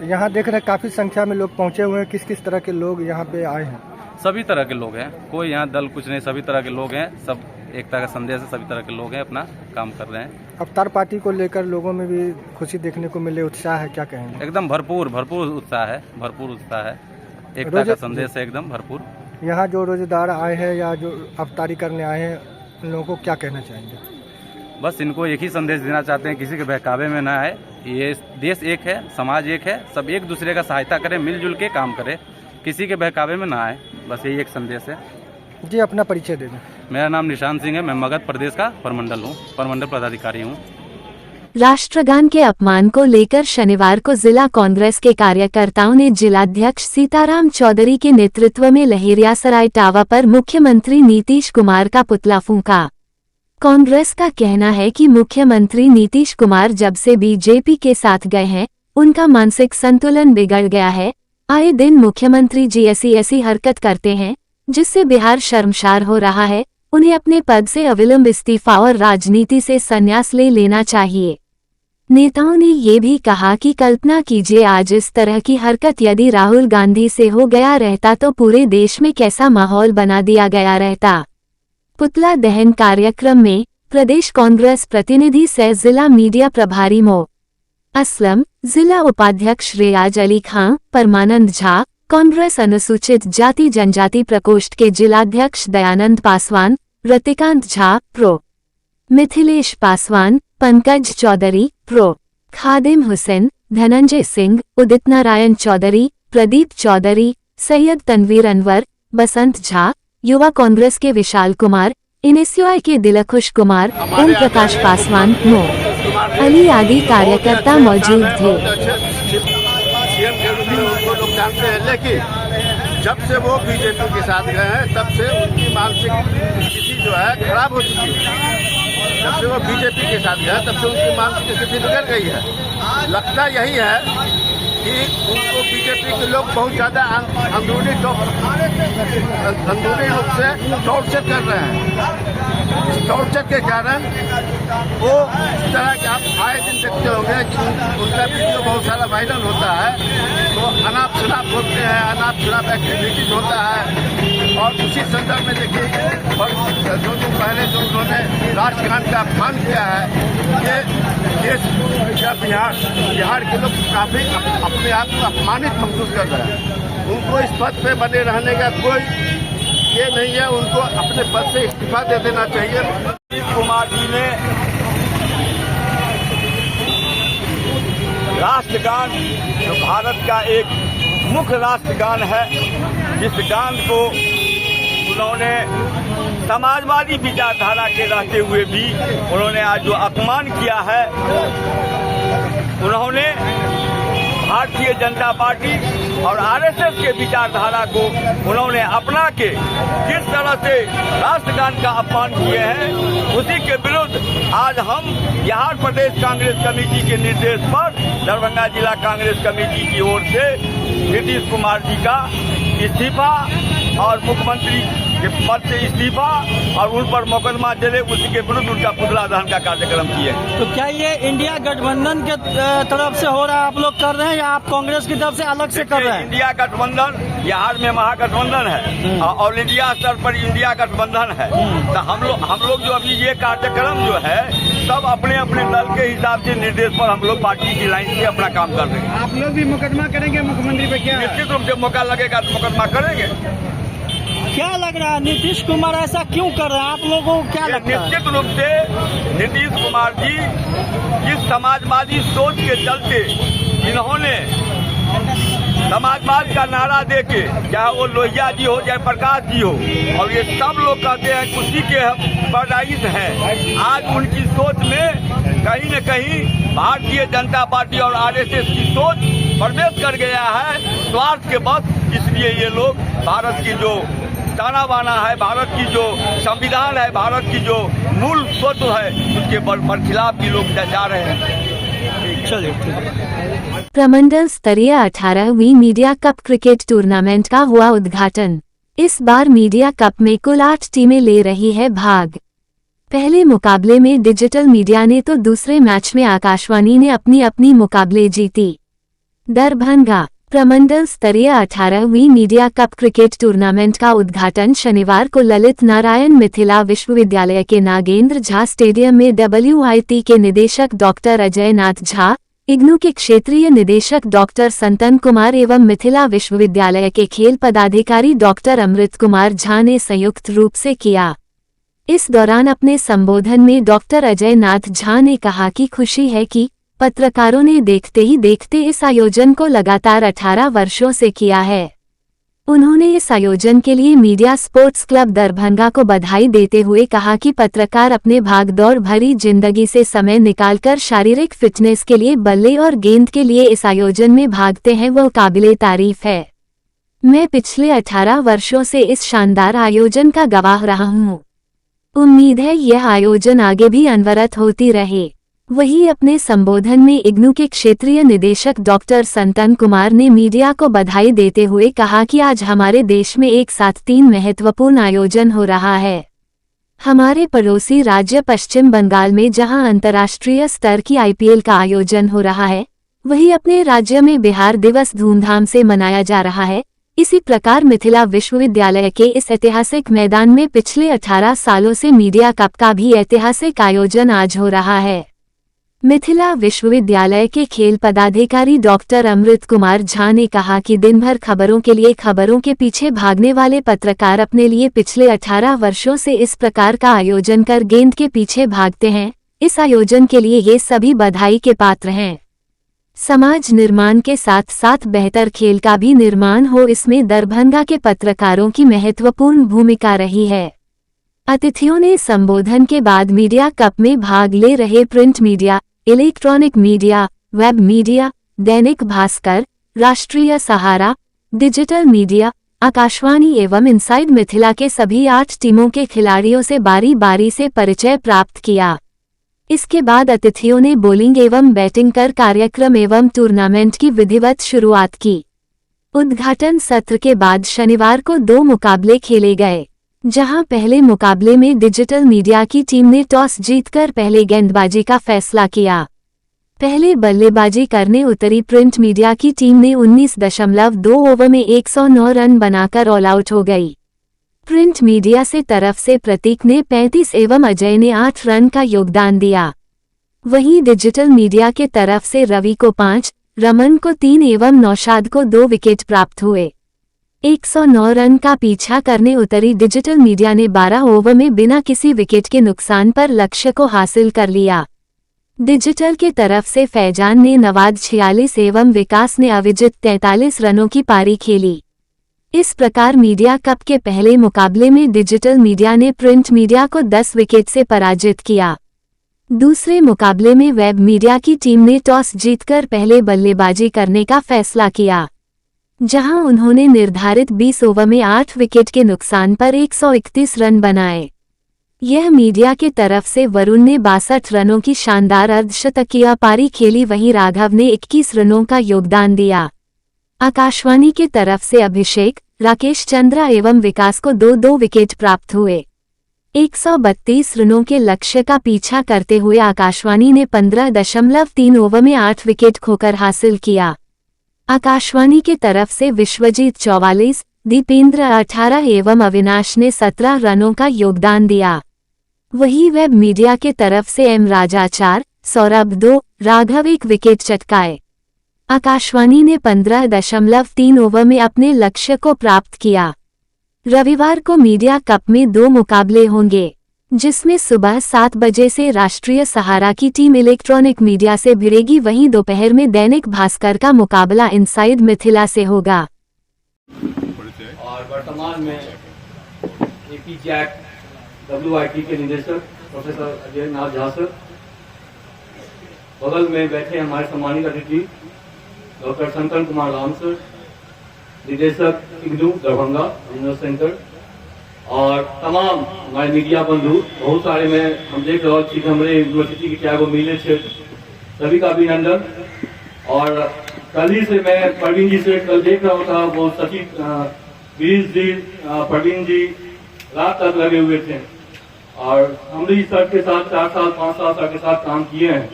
यहाँ देख रहे हैं काफी संख्या में लोग पहुँचे हुए हैं, किस किस तरह के लोग यहाँ पे आए हैं? सभी तरह के लोग हैं, कोई यहाँ दल कुछ नहीं, सभी तरह के लोग हैं, सब एकता का संदेश है, सभी तरह के लोग हैं, अपना काम कर रहे हैं। अवतार पार्टी को लेकर लोगों में भी खुशी देखने को मिले, उत्साह है, क्या कहेंगे? एकदम भरपूर उत्साह है, भरपूर उत्साह है, एकता का संदेश है एकदम भरपूर। यहाँ जो रोजेदार आए हैं या जो अवतारी करने आए हैं, उन लोगों को क्या कहना चाहेंगे? बस इनको एक ही संदेश देना चाहते हैं, किसी के बहकावे में ना आए। ये देश एक है, समाज एक है, सब एक दूसरे का सहायता करें, मिलजुल के काम करें, किसी के बहकावे में ना आए, बस यही एक संदेश है। जी, अपना परिचय दे दें। मेरा नाम निशान सिंह है, मैं मगध प्रदेश का प्रमंडल पदाधिकारी हूँ। राष्ट्रगान के अपमान को लेकर शनिवार को जिला कांग्रेस के कार्यकर्ताओं ने जिलाध्यक्ष सीताराम चौधरी के नेतृत्व में लहेरियासराय टावा पर मुख्यमंत्री नीतीश कुमार का पुतला फूंका। कांग्रेस का कहना है कि मुख्यमंत्री नीतीश कुमार जब से बीजेपी के साथ गए हैं, उनका मानसिक संतुलन बिगड़ गया है। आए दिन मुख्यमंत्री जी ऐसी हरकत करते हैं जिससे बिहार शर्मसार हो रहा है। उन्हें अपने पद से अविलंब इस्तीफा और राजनीति से संन्यास ले लेना चाहिए। नेताओं ने ये भी कहा कि कल्पना कीजिए, आज इस तरह की हरकत यदि राहुल गांधी से हो गया रहता तो पूरे देश में कैसा माहौल बना दिया गया रहता। पुतला दहन कार्यक्रम में प्रदेश कांग्रेस प्रतिनिधि सह जिला मीडिया प्रभारी मो असलम, जिला उपाध्यक्ष रियाज अली खां, परमानंद झा, कांग्रेस अनुसूचित जाति जनजाति प्रकोष्ठ के जिलाध्यक्ष दयानंद पासवान, रतिकांत झा, प्रो मिथिलेश पासवान, पंकज चौधरी, प्रो खादिम हुसैन, धनंजय सिंह, उदित नारायण चौधरी, प्रदीप चौधरी, सैयद तनवीर अनवर, बसंत झा, युवा कांग्रेस के विशाल कुमार, एनएसयूआई के दिलखुश कुमार, ओम प्रकाश पासवान, मो अली आदि कार्यकर्ता मौजूद थे। उनको लोग जानते हैं, लेकिन जब से वो बीजेपी के साथ गए हैं तब से उनकी मानसिक स्थिति जो है खराब हो चुकी है। जब से वो बीजेपी के साथ गए तब से उनकी मानसिक स्थिति बिगड़ गई है। लगता यही है कि उनको बीजेपी के लोग बहुत ज़्यादा अंदरूनी रूप से टॉर्चर कर रहे हैं। इस टॉर्चर के कारण वो इस तरह के आप आए दिन देखते होंगे कि उनका वीडियो बहुत सारा वायरल होता है, तो अनाप शराब बोलते हैं, अनाप शराब एक्टिविटीज होता है। और उसी संदर्भ में देखिए, जो दिन पहले जो उन्होंने राष्ट्रगान का अपमान किया है, ये देश या बिहार के लोग काफ़ी अपने आप को अपमानित महसूस कर रहे हैं। उनको इस पद पे बने रहने का कोई ये नहीं है, उनको अपने पद से इस्तीफा दे देना चाहिए। नीतीश कुमार जी ने राष्ट्रगान, जो भारत का एक मुख्य राष्ट्रगान है, जिस गान को उन्होंने समाजवादी विचारधारा के रहते हुए भी उन्होंने आज जो अपमान किया है, उन्होंने भारतीय जनता पार्टी और आरएसएस के विचारधारा को उन्होंने अपना के जिस तरह से राष्ट्रगान का अपमान किए हैं, उसी के विरुद्ध आज हम बिहार प्रदेश कांग्रेस कमेटी के निर्देश पर दरभंगा जिला कांग्रेस कमेटी की ओर से नीतीश कुमार जी का इस्तीफा और मुख्यमंत्री कि पद से इस्तीफा और उन पर मुकदमा चले, उसी के विरुद्ध उनका पुतला दहन का कार्यक्रम किए। तो क्या ये इंडिया गठबंधन के तरफ से हो रहा है, आप लोग कर रहे हैं, या आप कांग्रेस की तरफ से अलग से कर रहे हैं? इंडिया गठबंधन बिहार में महागठबंधन है और ऑल इंडिया स्तर पर इंडिया गठबंधन है। तो हम लोग जो अभी ये कार्यक्रम जो है सब अपने अपने दल के हिसाब से निर्देश पर हम लोग पार्टी की लाइन से अपना काम कर रहे हैं। आप लोग भी मुकदमा करेंगे मुख्यमंत्री पे? क्या निश्चित रूप से मौका लगेगा तो मुकदमा करेंगे। क्या लग रहा है नीतीश कुमार ऐसा क्यों कर रहे हैं, आप लोगों को क्या लगता है? निश्चित रूप से नीतीश कुमार जी इस समाजवादी सोच के चलते इन्होंने समाजवाद का नारा देके, चाहे वो लोहिया जी हो चाहे प्रकाश जी हो, और ये सब लोग कहते हैं उसी के पैदाइश हैं। आज उनकी सोच में कहीं न कहीं भारतीय जनता पार्टी और आरएसएस की सोच प्रवेश कर गया है स्वार्थ के बस। इसलिए ये लोग भारत की जो ताना बाना है, भारत की जो संविधान है, भारत की जो मूल तत्व है, उसके खिलाफ भी लोग जा रहे हैं। प्रमंडल स्तरीय 18वीं मीडिया कप क्रिकेट टूर्नामेंट का हुआ उद्घाटन। इस बार मीडिया कप में कुल 8 टीमें ले रही है भाग। पहले मुकाबले में डिजिटल मीडिया ने तो दूसरे मैच में आकाशवाणी ने अपनी अपनी मुकाबले जीती। दरभंगा प्रमंडल स्तरीय 18वीं मीडिया कप क्रिकेट टूर्नामेंट का उद्घाटन शनिवार को ललित नारायण मिथिला विश्वविद्यालय के नागेंद्र झा स्टेडियम में WIT के निदेशक डॉक्टर अजय नाथ झा, इग्नू के क्षेत्रीय निदेशक डॉक्टर संतन कुमार एवं मिथिला विश्वविद्यालय के खेल पदाधिकारी डॉक्टर अमृत कुमार झा ने संयुक्त रूप से किया। इस दौरान अपने संबोधन में डॉक्टर अजय नाथ झा ने कहा कि खुशी है कि पत्रकारों ने देखते ही देखते इस आयोजन को लगातार 18 वर्षों से किया है। उन्होंने इस आयोजन के लिए मीडिया स्पोर्ट्स क्लब दरभंगा को बधाई देते हुए कहा कि पत्रकार अपने भागदौड़ भरी जिंदगी से समय निकालकर शारीरिक फिटनेस के लिए बल्ले और गेंद के लिए इस आयोजन में भागते हैं, वो काबिले तारीफ है। मैं पिछले 18 वर्षों से इस शानदार आयोजन का गवाह रहा हूँ। उम्मीद है यह आयोजन आगे भी अनवरत होती रहे। वहीं अपने संबोधन में इग्नू के क्षेत्रीय निदेशक डॉक्टर संतन कुमार ने मीडिया को बधाई देते हुए कहा कि आज हमारे देश में एक साथ 3 महत्वपूर्ण आयोजन हो रहा है। हमारे पड़ोसी राज्य पश्चिम बंगाल में जहां अंतर्राष्ट्रीय स्तर की IPL का आयोजन हो रहा है, वहीं अपने राज्य में बिहार दिवस धूमधाम से मनाया जा रहा है। इसी प्रकार मिथिला विश्वविद्यालय के इस ऐतिहासिक मैदान में पिछले 18 सालों से मीडिया कप का भी ऐतिहासिक आयोजन आज हो रहा है। मिथिला विश्वविद्यालय के खेल पदाधिकारी डॉक्टर अमृत कुमार झा ने कहा कि दिन भर खबरों के लिए खबरों के पीछे भागने वाले पत्रकार अपने लिए पिछले 18 वर्षों से इस प्रकार का आयोजन कर गेंद के पीछे भागते हैं। इस आयोजन के लिए ये सभी बधाई के पात्र हैं। समाज निर्माण के साथ साथ बेहतर खेल का भी निर्माण हो, इसमें दरभंगा के पत्रकारों की महत्वपूर्ण भूमिका रही है। अतिथियों ने संबोधन के बाद मीडिया कप में भाग ले रहे print media, electronic media, web media, Dainik Bhaskar, राष्ट्रीय सहारा, डिजिटल मीडिया, आकाशवाणी एवं इनसाइड मिथिला के सभी 8 टीमों के खिलाड़ियों से बारी बारी से परिचय प्राप्त किया। इसके बाद अतिथियों ने बॉलिंग एवं बैटिंग कर कार्यक्रम एवं टूर्नामेंट की विधिवत शुरुआत की। उद्घाटन सत्र के बाद शनिवार को 2 मुकाबले खेले गए, जहां पहले मुकाबले में डिजिटल मीडिया की टीम ने टॉस जीतकर पहले गेंदबाजी का फैसला किया। पहले बल्लेबाजी करने उतरी प्रिंट मीडिया की टीम ने 19.2 ओवर में 109 रन बनाकर ऑल आउट हो गई। प्रिंट मीडिया से तरफ से प्रतीक ने 35 एवं अजय ने 8 रन का योगदान दिया। वहीं डिजिटल मीडिया के तरफ से रवि को 5, रमन को 3 एवं नौशाद को 2 विकेट प्राप्त हुए। 109 रन का पीछा करने उतरी डिजिटल मीडिया ने 12 ओवर में बिना किसी विकेट के नुकसान पर लक्ष्य को हासिल कर लिया। डिजिटल के तरफ से फैजान ने नवाद 46 एवं विकास ने अविजित 43 रनों की पारी खेली। इस प्रकार मीडिया कप के पहले मुकाबले में डिजिटल मीडिया ने प्रिंट मीडिया को 10 विकेट से पराजित किया। दूसरे मुकाबले में वेब मीडिया की टीम ने टॉस जीतकर पहले बल्लेबाजी करने का फैसला किया, जहां उन्होंने निर्धारित 20 ओवर में 8 विकेट के नुकसान पर 131 रन बनाए। यह मीडिया के तरफ से वरुण ने 62 रनों की शानदार अर्धशतकीय पारी खेली, वहीं राघव ने 21 रनों का योगदान दिया। आकाशवाणी के तरफ से अभिषेक, राकेश चंद्रा एवं विकास को 2-2 विकेट प्राप्त हुए। 132 रनों के लक्ष्य का पीछा करते हुए आकाशवाणी ने 15.3 ओवर में 8 विकेट खोकर हासिल किया। आकाशवाणी के तरफ से विश्वजीत 44, दीपेंद्र 18 एवं अविनाश ने 17 रनों का योगदान दिया। वहीं वेब मीडिया के तरफ से एम राजा 4, सौरभ 2, राघव 1 विकेट चटकाए। आकाशवाणी ने 15.3 ओवर में अपने लक्ष्य को प्राप्त किया। रविवार को मीडिया कप में 2 मुकाबले होंगे, जिसमें सुबह 7 बजे से राष्ट्रीय सहारा की टीम इलेक्ट्रॉनिक मीडिया से भिड़ेगी। वहीं दोपहर में दैनिक भास्कर का मुकाबला इनसाइड मिथिला से होगा। और वर्तमान में एपी जैक WIT के निदेशक प्रोफेसर अजय नाथ झा सर, बगल में बैठे हमारे सम्मानित अतिथि डॉक्टर शंकर कुमार राम सर, निदेशक इग्नू दरभंगा रीजनल सेंटर, और तमाम हमारे मीडिया बंधु, बहुत सारे में हम देख रहे हैं हमारे यूनिवर्सिटी के क्या मिले क्षेत्र, सभी का अभिनंदन। और कल ही से मैं प्रवीण जी से कल देख रहा था, वो सचिव गिरीश जी, प्रवीण जी रात तक लगे हुए थे और हम भी सर के साथ 4 साल 5 साल सर के साथ काम किए हैं।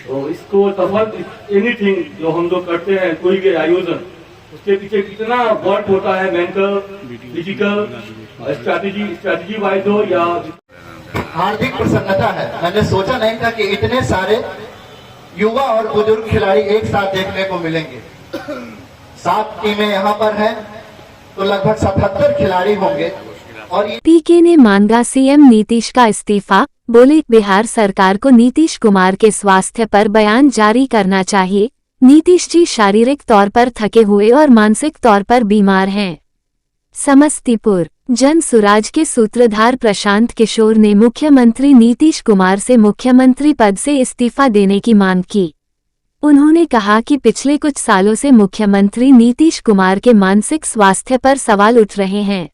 तो इसको सफल एनीथिंग जो हम लोग करते हैं, कोई भी आयोजन, उसके पीछे कितना वर्क होता है, मेंटल, फिजिकल, स्ट्रैटेजी वाइज हो या। हार्दिक प्रसन्नता है, मैंने सोचा नहीं था कि इतने सारे युवा और बुजुर्ग खिलाड़ी एक साथ देखने को मिलेंगे। 7 टीमें यहाँ पर हैं, तो लगभग 77 खिलाड़ी होंगे। और पीके ने मांगा सीएम नीतीश का इस्तीफा, बोले बिहार सरकार को नीतीश कुमार के स्वास्थ्य पर बयान जारी करना चाहिए। नीतीश जी शारीरिक तौर पर थके हुए और मानसिक तौर पर बीमार हैं। समस्तीपुर जन सुराज के सूत्रधार प्रशांत किशोर ने मुख्यमंत्री नीतीश कुमार से मुख्यमंत्री पद से इस्तीफा देने की मांग की। उन्होंने कहा कि पिछले कुछ सालों से मुख्यमंत्री नीतीश कुमार के मानसिक स्वास्थ्य पर सवाल उठ रहे हैं।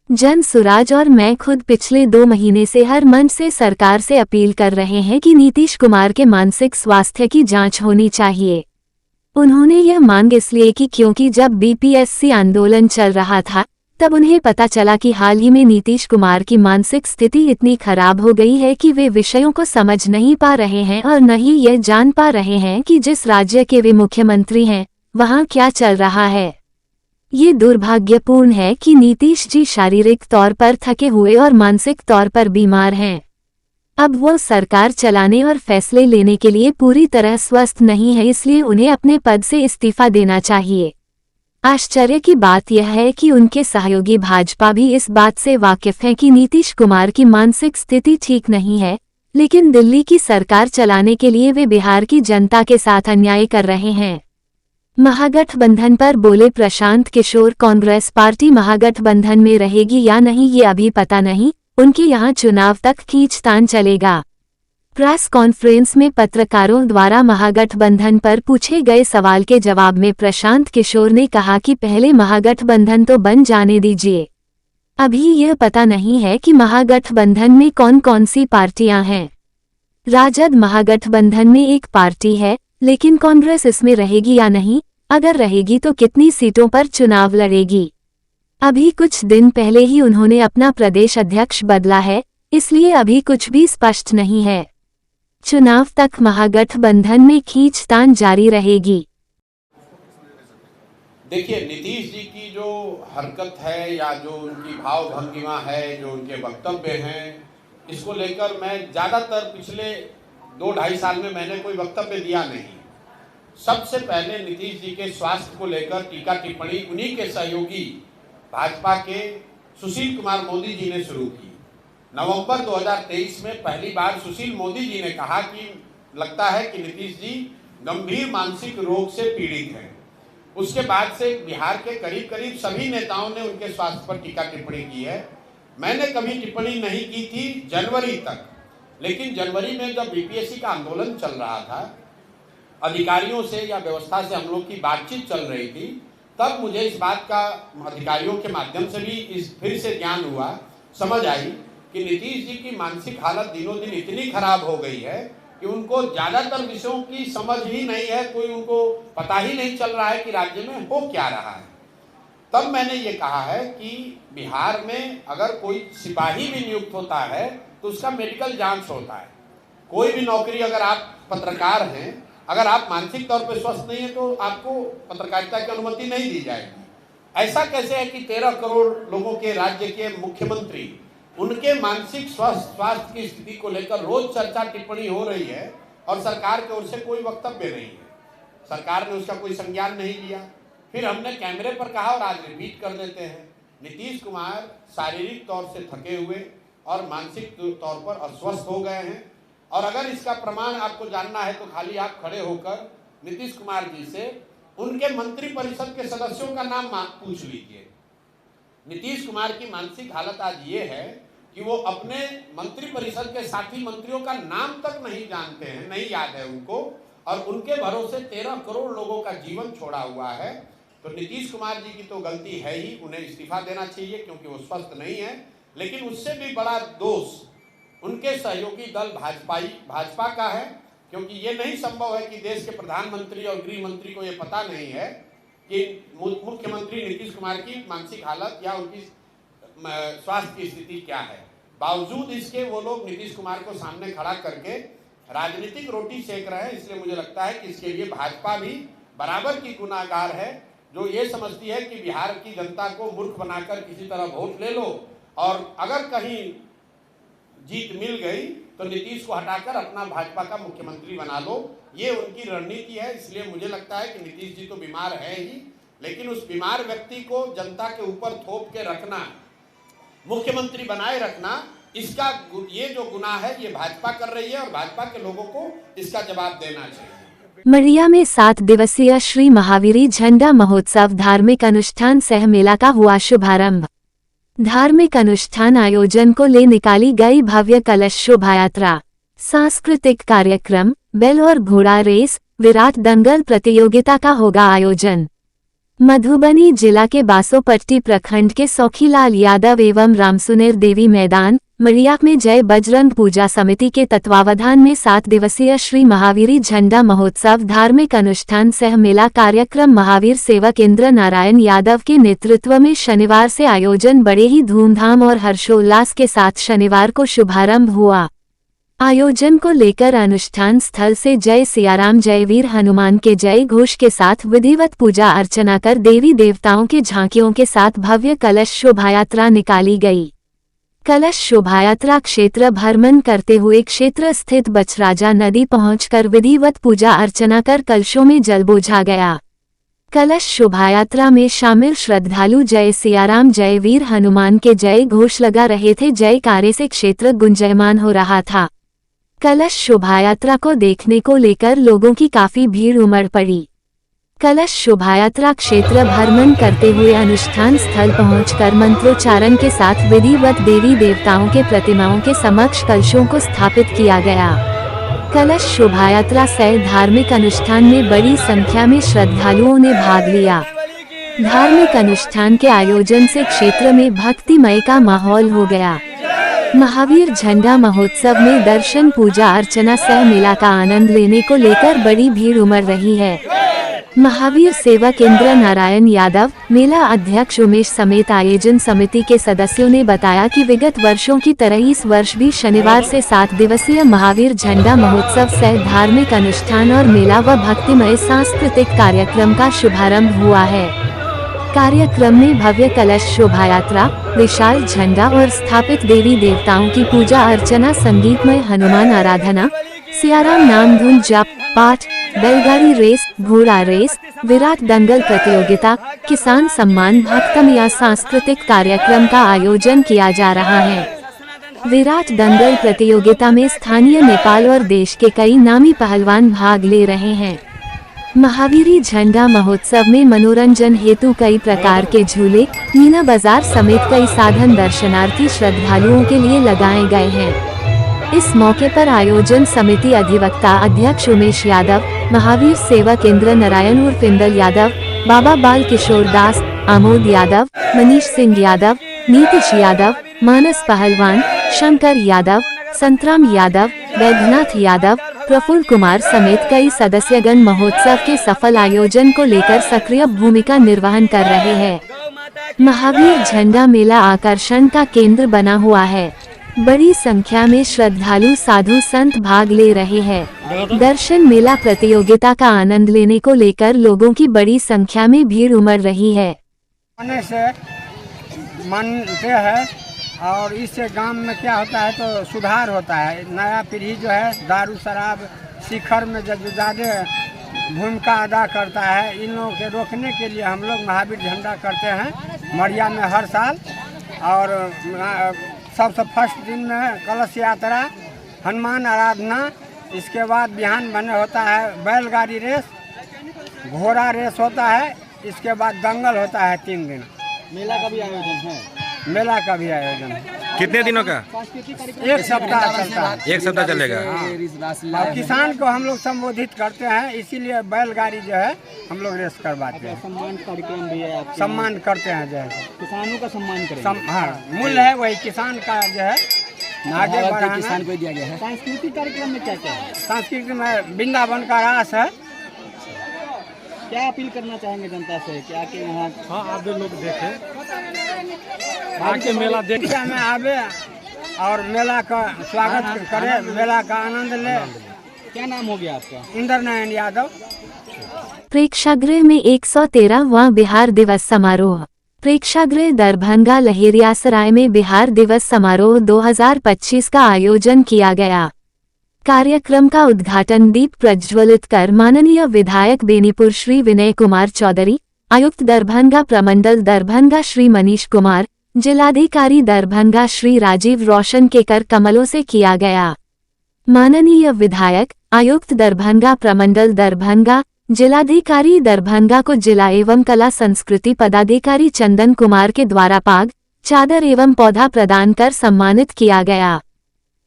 जन सुराज और मैं खुद पिछले 2 महीने से हर मंच से सरकार से अपील कर रहे हैं कि नीतीश कुमार के मानसिक स्वास्थ्य की जांच होनी चाहिए। उन्होंने यह मांग इसलिए की क्योंकि जब BPSC आंदोलन चल रहा था, तब उन्हें पता चला कि हाल ही में नीतीश कुमार की मानसिक स्थिति इतनी खराब हो गई है कि वे विषयों को समझ नहीं पा रहे हैं और न ही यह जान पा रहे हैं कि जिस राज्य के वे मुख्यमंत्री हैं, वहां क्या चल रहा है। ये दुर्भाग्यपूर्ण है कि नीतीश जी शारीरिक तौर पर थके हुए और मानसिक तौर पर बीमार हैं। अब वो सरकार चलाने और फैसले लेने के लिए पूरी तरह स्वस्थ नहीं है, इसलिए उन्हें अपने पद से इस्तीफा देना चाहिए। आश्चर्य की बात यह है कि उनके सहयोगी भाजपा भी इस बात से वाकिफ हैं कि नीतीश कुमार की मानसिक स्थिति ठीक नहीं है, लेकिन दिल्ली की सरकार चलाने के लिए वे बिहार की जनता के साथ अन्याय कर रहे हैं। महागठबंधन पर बोले प्रशांत किशोर, कांग्रेस पार्टी महागठबंधन में रहेगी या नहीं ये अभी पता नहीं, उनके यहाँ चुनाव तक खींचतान चलेगा। प्रेस कॉन्फ्रेंस में पत्रकारों द्वारा महागठबंधन पर पूछे गए सवाल के जवाब में प्रशांत किशोर ने कहा कि पहले महागठबंधन तो बन जाने दीजिए। अभी यह पता नहीं है कि महागठबंधन में कौन कौन सी पार्टियां हैं। राजद महागठबंधन में एक पार्टी है, लेकिन कांग्रेस इसमें रहेगी या नहीं, अगर रहेगी तो कितनी सीटों पर चुनाव लड़ेगी। अभी कुछ दिन पहले ही उन्होंने अपना प्रदेश अध्यक्ष बदला है, इसलिए अभी कुछ भी स्पष्ट नहीं है। चुनाव तक महागठबंधन में खींचतान जारी रहेगी। देखिए, नीतीश जी की जो हरकत है या जो उनकी भाव भंगिमा है, जो उनके वक्तव्य हैं, इसको लेकर मैं ज़्यादातर पिछले 2-2.5 साल में मैंने कोई वक्तव्य दिया नहीं। सबसे पहले नीतीश जी के स्वास्थ्य को लेकर टीका टिप्पणी उन्हीं के सहयोगी भाजपा के सुशील कुमार मोदी जी ने शुरू की। नवंबर 2023 में पहली बार सुशील मोदी जी ने कहा कि लगता है कि नीतीश जी गंभीर मानसिक रोग से पीड़ित हैं। उसके बाद से बिहार के करीब करीब सभी नेताओं ने उनके स्वास्थ्य पर टीका टिप्पणी की है। मैंने कभी टिप्पणी नहीं की थी जनवरी तक, लेकिन जनवरी में जब BPSC का आंदोलन चल रहा था, अधिकारियों से या व्यवस्था से हम लोग की बातचीत चल रही थी, तब मुझे इस बात का अधिकारियों के माध्यम से भी फिर से ज्ञान हुआ, समझ आई कि नीतीश जी की मानसिक हालत दिनों दिन इतनी खराब हो गई है कि उनको ज़्यादातर विषयों की समझ ही नहीं है, कोई उनको पता ही नहीं चल रहा है कि राज्य में हो क्या रहा है। तब मैंने ये कहा है कि बिहार में अगर कोई सिपाही भी नियुक्त होता है तो उसका मेडिकल जांच होता है। कोई भी नौकरी, अगर आप पत्रकार हैं, अगर आप मानसिक तौर पर स्वस्थ नहीं है तो आपको पत्रकारिता की अनुमति नहीं दी जाएगी। ऐसा कैसे है कि 13 करोड़ लोगों के राज्य के मुख्यमंत्री, उनके मानसिक स्वास्थ्य की स्थिति को लेकर रोज चर्चा टिप्पणी हो रही है और सरकार की ओर से कोई वक्तव्य नहीं है, सरकार ने उसका कोई संज्ञान नहीं लिया। फिर हमने कैमरे पर कहा और आज रिपीट कर देते हैं, नीतीश कुमार शारीरिक तौर से थके हुए और मानसिक तौर पर अस्वस्थ हो गए हैं। और अगर इसका प्रमाण आपको जानना है तो खाली आप खड़े होकर नीतीश कुमार जी से उनके मंत्रिपरिषद के सदस्यों का नाम पूछ लीजिए। नीतीश कुमार की मानसिक हालत आज ये है कि वो अपने मंत्रिपरिषद के साथी मंत्रियों का नाम तक नहीं जानते हैं, नहीं याद है उनको, और उनके भरोसे 13 करोड़ लोगों का जीवन छोड़ा हुआ है। तो नीतीश कुमार जी की तो गलती है ही, उन्हें इस्तीफा देना चाहिए क्योंकि वो स्वस्थ नहीं है। लेकिन उससे भी बड़ा दोष उनके सहयोगी दल भाजपा का है, क्योंकि ये नहीं संभव है कि देश के प्रधानमंत्री और गृह मंत्री को ये पता नहीं है कि मुख्यमंत्री नीतीश कुमार की मानसिक हालत या उनकी स्वास्थ्य की स्थिति क्या है। बावजूद इसके वो लोग नीतीश कुमार को सामने खड़ा करके राजनीतिक रोटी सेक रहे हैं। इसलिए मुझे लगता है कि इसके लिए भाजपा भी बराबर की गुनाहगार है, जो ये समझती है कि बिहार की जनता को मूर्ख बनाकर किसी तरह वोट ले लो और अगर कहीं जीत मिल गई तो नीतीश को हटाकर अपना भाजपा का मुख्यमंत्री बना लो। ये उनकी रणनीति है। इसलिए मुझे लगता है कि नीतीश जी तो बीमार है ही, लेकिन उस बीमार व्यक्ति को जनता के ऊपर थोप के रखना, मुख्यमंत्री बनाए रखना, इसका ये जो गुनाह है ये भाजपा कर रही है और भाजपा के लोगों को इसका जवाब देना चाहिए। मड़िया में 7 दिवसीय श्री महावीरी झंडा महोत्सव धार्मिक अनुष्ठान सह मेला का हुआ शुभारंभ। धार्मिक अनुष्ठान आयोजन को ले निकाली गई भव्य कलश शोभा यात्रा। सांस्कृतिक कार्यक्रम, बैल और घोड़ा रेस, विराट दंगल प्रतियोगिता का होगा आयोजन। मधुबनी जिला के बासोपट्टी प्रखंड के सौखीलाल यादव एवं रामसुनेर देवी मैदान मड़िया में जय बजरंग पूजा समिति के तत्वावधान में 7 दिवसीय श्री महावीरी झंडा महोत्सव धार्मिक अनुष्ठान सह मेला कार्यक्रम महावीर सेवक इंद्र नारायण यादव के नेतृत्व में शनिवार से आयोजन बड़े ही धूमधाम और हर्षोल्लास के साथ शनिवार को शुभारंभ हुआ। आयोजन को लेकर अनुष्ठान स्थल से जय सियाराम जय वीर हनुमान के जय घोष के साथ विधिवत पूजा अर्चना कर देवी देवताओं के झांकियों के साथ भव्य कलश शोभायात्रा निकाली गई। कलश शोभायात्रा क्षेत्र भ्रमण करते हुए क्षेत्र स्थित बचराजा नदी पहुंचकर विधिवत पूजा अर्चना कर कलशों में जल बोझा गया। कलश शोभायात्रा में शामिल श्रद्धालु जय सियाराम जय वीर हनुमान के जय घोष लगा रहे थे। जयकारे से क्षेत्र गुंजयमान हो रहा था। कलश शोभायात्रा को देखने को लेकर लोगों की काफी भीड़ उमड़ पड़ी। कलश शोभायात्रा क्षेत्र भ्रमण करते हुए अनुष्ठान स्थल पहुंचकर मंत्रोच्चारण के साथ विधिवत देवी देवताओं के प्रतिमाओं के समक्ष कलशों को स्थापित किया गया। कलश शोभायात्रा सह धार्मिक अनुष्ठान में बड़ी संख्या में श्रद्धालुओं ने भाग लिया। धार्मिक अनुष्ठान के आयोजन से क्षेत्र में भक्तिमय का माहौल हो गया। महावीर झंडा महोत्सव में दर्शन पूजा अर्चना सह मेला का आनंद लेने को लेकर बड़ी भीड़ उमड़ रही है। महावीर सेवक इंद्र नारायण यादव, मेला अध्यक्ष उमेश समेत आयोजन समिति के सदस्यों ने बताया कि विगत वर्षों की तरह इस वर्ष भी शनिवार से 7 दिवसीय महावीर झंडा महोत्सव सह धार्मिक अनुष्ठान और मेला व भक्तिमय सांस्कृतिक कार्यक्रम का शुभारंभ हुआ है। कार्यक्रम में भव्य कलश शोभायात्रा, विशाल झंडा और स्थापित देवी देवताओं की पूजा अर्चना, संगीतमय हनुमान आराधना, सियाराम नाम धुन जाप पाठ, बैलगाड़ी रेस, घोड़ा रेस, विराट दंगल प्रतियोगिता, किसान सम्मान भक्तमय सांस्कृतिक कार्यक्रम का आयोजन किया जा रहा है। विराट दंगल प्रतियोगिता में स्थानीय नेपाल और देश के कई नामी पहलवान भाग ले रहे हैं। महावीरी झंडा महोत्सव में मनोरंजन हेतु कई प्रकार के झूले, मीना बाजार समेत कई साधन दर्शनार्थी श्रद्धालुओं के लिए लगाए गए हैं। इस मौके पर आयोजन समिति अधिवक्ता अध्यक्ष उमेश यादव, महावीर सेवक इंद्र नारायण उर्फ इंदल यादव, बाबा बाल किशोर दास, आमोद यादव, मनीष सिंह यादव, नीतीश यादव, मानस पहलवान, शंकर यादव, संतराम यादव, वैद्यनाथ यादव, प्रफुल्ल कुमार समेत कई सदस्यगण महोत्सव के सफल आयोजन को लेकर सक्रिय भूमिका निर्वहन कर रहे हैं। महावीर झंडा मेला आकर्षण का केंद्र बना हुआ है। बड़ी संख्या में श्रद्धालु साधु संत भाग ले रहे हैं। दर्शन मेला प्रतियोगिता का आनंद लेने को लेकर लोगों की बड़ी संख्या में भीड़ उमड़ रही है। आने से मानते हैं और इससे गांव में क्या होता है तो सुधार होता है। नया पीढ़ी जो है दारू शराब शिखर में जो ज़्यादा भूमिका अदा करता है, इन लोगों के रोकने के लिए हम लोग महावीर झंडा करते हैं मड़िया में हर साल। और सबसे फर्स्ट दिन में कलश यात्रा, हनुमान आराधना, इसके बाद बिहान बने होता है बैलगाड़ी रेस, घोड़ा रेस होता है, इसके बाद दंगल होता है 3 दिन। मेला का भी आयोजन है? मेला का भी आयोजन है। कितने दिनों का? 1 सप्ताह चलता है। 1 सप्ताह चलेगा। और किसान को हम लोग संबोधित करते हैं, इसीलिए बैलगाड़ी जो है हम लोग रेस करवाते हैं। सम्मान कार्यक्रम भी है आपके? सम्मान करते हैं जो है किसानों का सम्मान करें। हाँ, मूल्य है वही किसान का जो है आगे बढ़ाना। किसान को दिया गया है। सांस्कृतिक कार्यक्रम में क्या क्या है? सांस्कृतिक में वृंदावन का रास है। क्या अपील करना चाहेंगे जनता से? क्या कि यहाँ आधे लोग देखे आके मेला देखे में आवे और मेला का स्वागत करे, मेला का आनंद ले। क्या नाम हो गया आपका? इंद्र नारायण यादव। प्रेक्षागृह में 113वां बिहार दिवस समारोह। प्रेक्षागृह दरभंगा लहेरियासराय में बिहार दिवस समारोह 2025 का आयोजन किया गया। कार्यक्रम का उद्घाटन दीप प्रज्वलित कर माननीय विधायक बेनीपुर श्री विनय कुमार चौधरी, आयुक्त दरभंगा प्रमंडल दरभंगा श्री मनीष कुमार, जिलाधिकारी दरभंगा श्री राजीव रोशन के कर कमलों से किया गया। माननीय विधायक, आयुक्त दरभंगा प्रमंडल दरभंगा, जिलाधिकारी दरभंगा को जिला एवं कला संस्कृति पदाधिकारी चंदन कुमार के द्वारा पाग, चादर एवं पौधा प्रदान कर सम्मानित किया गया।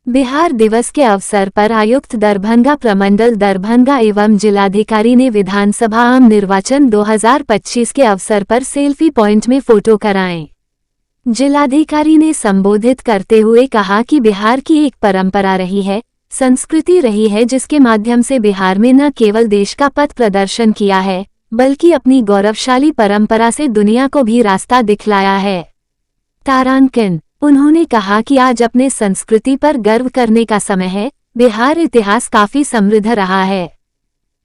बिहार दिवस के अवसर पर आयुक्त दरभंगा प्रमंडल दरभंगा एवं जिलाधिकारी ने विधानसभा आम निर्वाचन 2025 के अवसर पर सेल्फी पॉइंट में फोटो कराएं। जिलाधिकारी ने संबोधित करते हुए कहा कि बिहार की एक परंपरा रही है, संस्कृति रही है, जिसके माध्यम से बिहार में न केवल देश का पथ प्रदर्शन किया है, बल्कि अपनी गौरवशाली परंपरा से दुनिया को भी रास्ता दिखलाया है। तारांकन। उन्होंने कहा कि आज अपने संस्कृति पर गर्व करने का समय है। बिहार इतिहास काफी समृद्ध रहा है।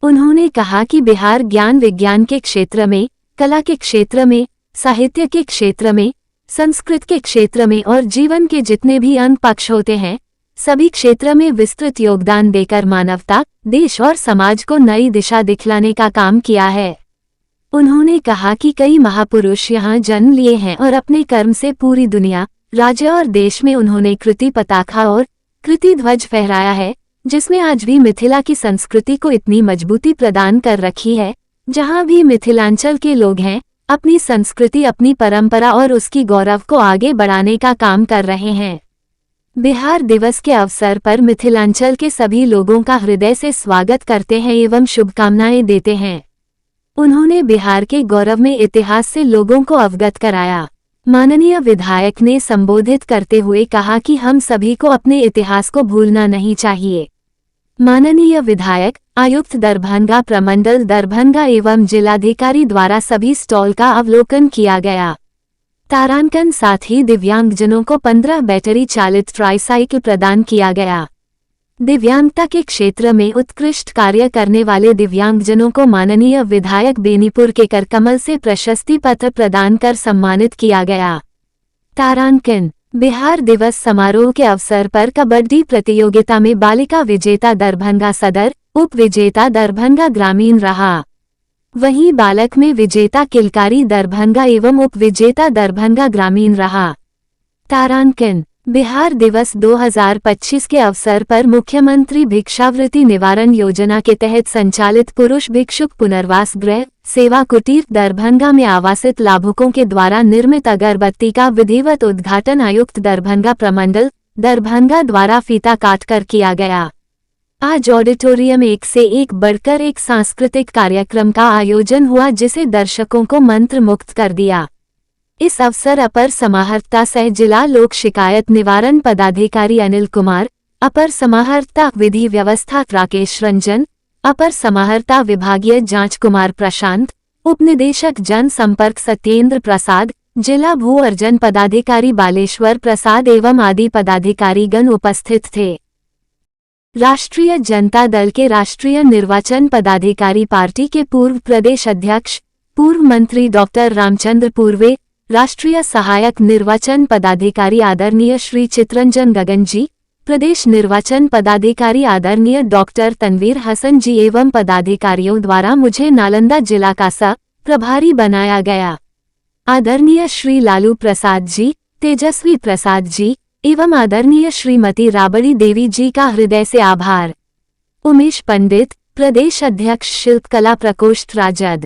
उन्होंने कहा कि बिहार ज्ञान विज्ञान के क्षेत्र में, कला के क्षेत्र में, साहित्य के क्षेत्र में, संस्कृत के क्षेत्र में और जीवन के जितने भी अंग पक्ष होते हैं, सभी क्षेत्र में विस्तृत योगदान देकर मानवता, देश और समाज को नई दिशा दिखलाने का काम किया है। उन्होंने कहा कि कई महापुरुष यहाँ जन्म लिए हैं और अपने कर्म से पूरी दुनिया, राज्य और देश में उन्होंने कृति पताका और कृति ध्वज फहराया है, जिसमें आज भी मिथिला की संस्कृति को इतनी मजबूती प्रदान कर रखी है। जहाँ भी मिथिलांचल के लोग हैं, अपनी संस्कृति, अपनी परंपरा और उसकी गौरव को आगे बढ़ाने का काम कर रहे हैं। बिहार दिवस के अवसर पर मिथिलांचल के सभी लोगों का हृदय से स्वागत करते हैं एवं शुभकामनाएं देते हैं। उन्होंने बिहार के गौरव में इतिहास से लोगों को अवगत कराया। माननीय विधायक ने संबोधित करते हुए कहा कि हम सभी को अपने इतिहास को भूलना नहीं चाहिए। माननीय विधायक, आयुक्त दरभंगा प्रमंडल दरभंगा एवं जिलाधिकारी द्वारा सभी स्टॉल का अवलोकन किया गया। तारांकन। साथ ही दिव्यांगजनों को 15 बैटरी चालित ट्राईसाइकिल प्रदान किया गया। दिव्यांगता के क्षेत्र में उत्कृष्ट कार्य करने वाले दिव्यांगजनों को माननीय विधायक बेनीपुर के कर कमल से प्रशस्ति पत्र प्रदान कर सम्मानित किया गया। तारांकन। बिहार दिवस समारोह के अवसर पर कबड्डी प्रतियोगिता में बालिका विजेता दरभंगा सदर, उप विजेता दरभंगा ग्रामीण रहा। वहीं बालक में विजेता किलकारी दरभंगा एवं उप विजेता दरभंगा ग्रामीण रहा। तारांकन। बिहार दिवस 2025 के अवसर पर मुख्यमंत्री भिक्षावृत्ति निवारण योजना के तहत संचालित पुरुष भिक्षुक पुनर्वास गृह सेवा कुटीर दरभंगा में आवासित लाभुकों के द्वारा निर्मित अगरबत्ती का विधिवत उद्घाटन आयुक्त दरभंगा प्रमंडल दरभंगा द्वारा फीता काटकर किया गया। आज ऑडिटोरियम एक से एक बढ़कर एक सांस्कृतिक कार्यक्रम का आयोजन हुआ, जिसे दर्शकों को मंत्र मुक्त कर दिया। इस अवसर अपर समाहर्ता सह जिला लोक शिकायत निवारण पदाधिकारी अनिल कुमार, अपर समाहर्ता विधि व्यवस्था राकेश रंजन, अपर समाहर्ता विभागीय जांच कुमार प्रशांत, उपनिदेशक जन संपर्क सत्येंद्र प्रसाद, जिला भू अर्जन पदाधिकारी बालेश्वर प्रसाद एवं आदि पदाधिकारीगण उपस्थित थे। राष्ट्रीय जनता दल के राष्ट्रीय निर्वाचन पदाधिकारी पार्टी के पूर्व प्रदेश अध्यक्ष पूर्व मंत्री डॉक्टर रामचंद्र पूर्वे, राष्ट्रीय सहायक निर्वाचन पदाधिकारी आदरणीय श्री चित्रंजन गगन जी, प्रदेश निर्वाचन पदाधिकारी आदरणीय डॉक्टर तनवीर हसन जी एवं पदाधिकारियों द्वारा मुझे नालंदा जिला का प्रभारी बनाया गया। आदरणीय श्री लालू प्रसाद जी, तेजस्वी प्रसाद जी एवं आदरणीय श्रीमती राबड़ी देवी जी का हृदय से आभार। उमेश पंडित, प्रदेश अध्यक्ष शिल्पकला प्रकोष्ठ राजद।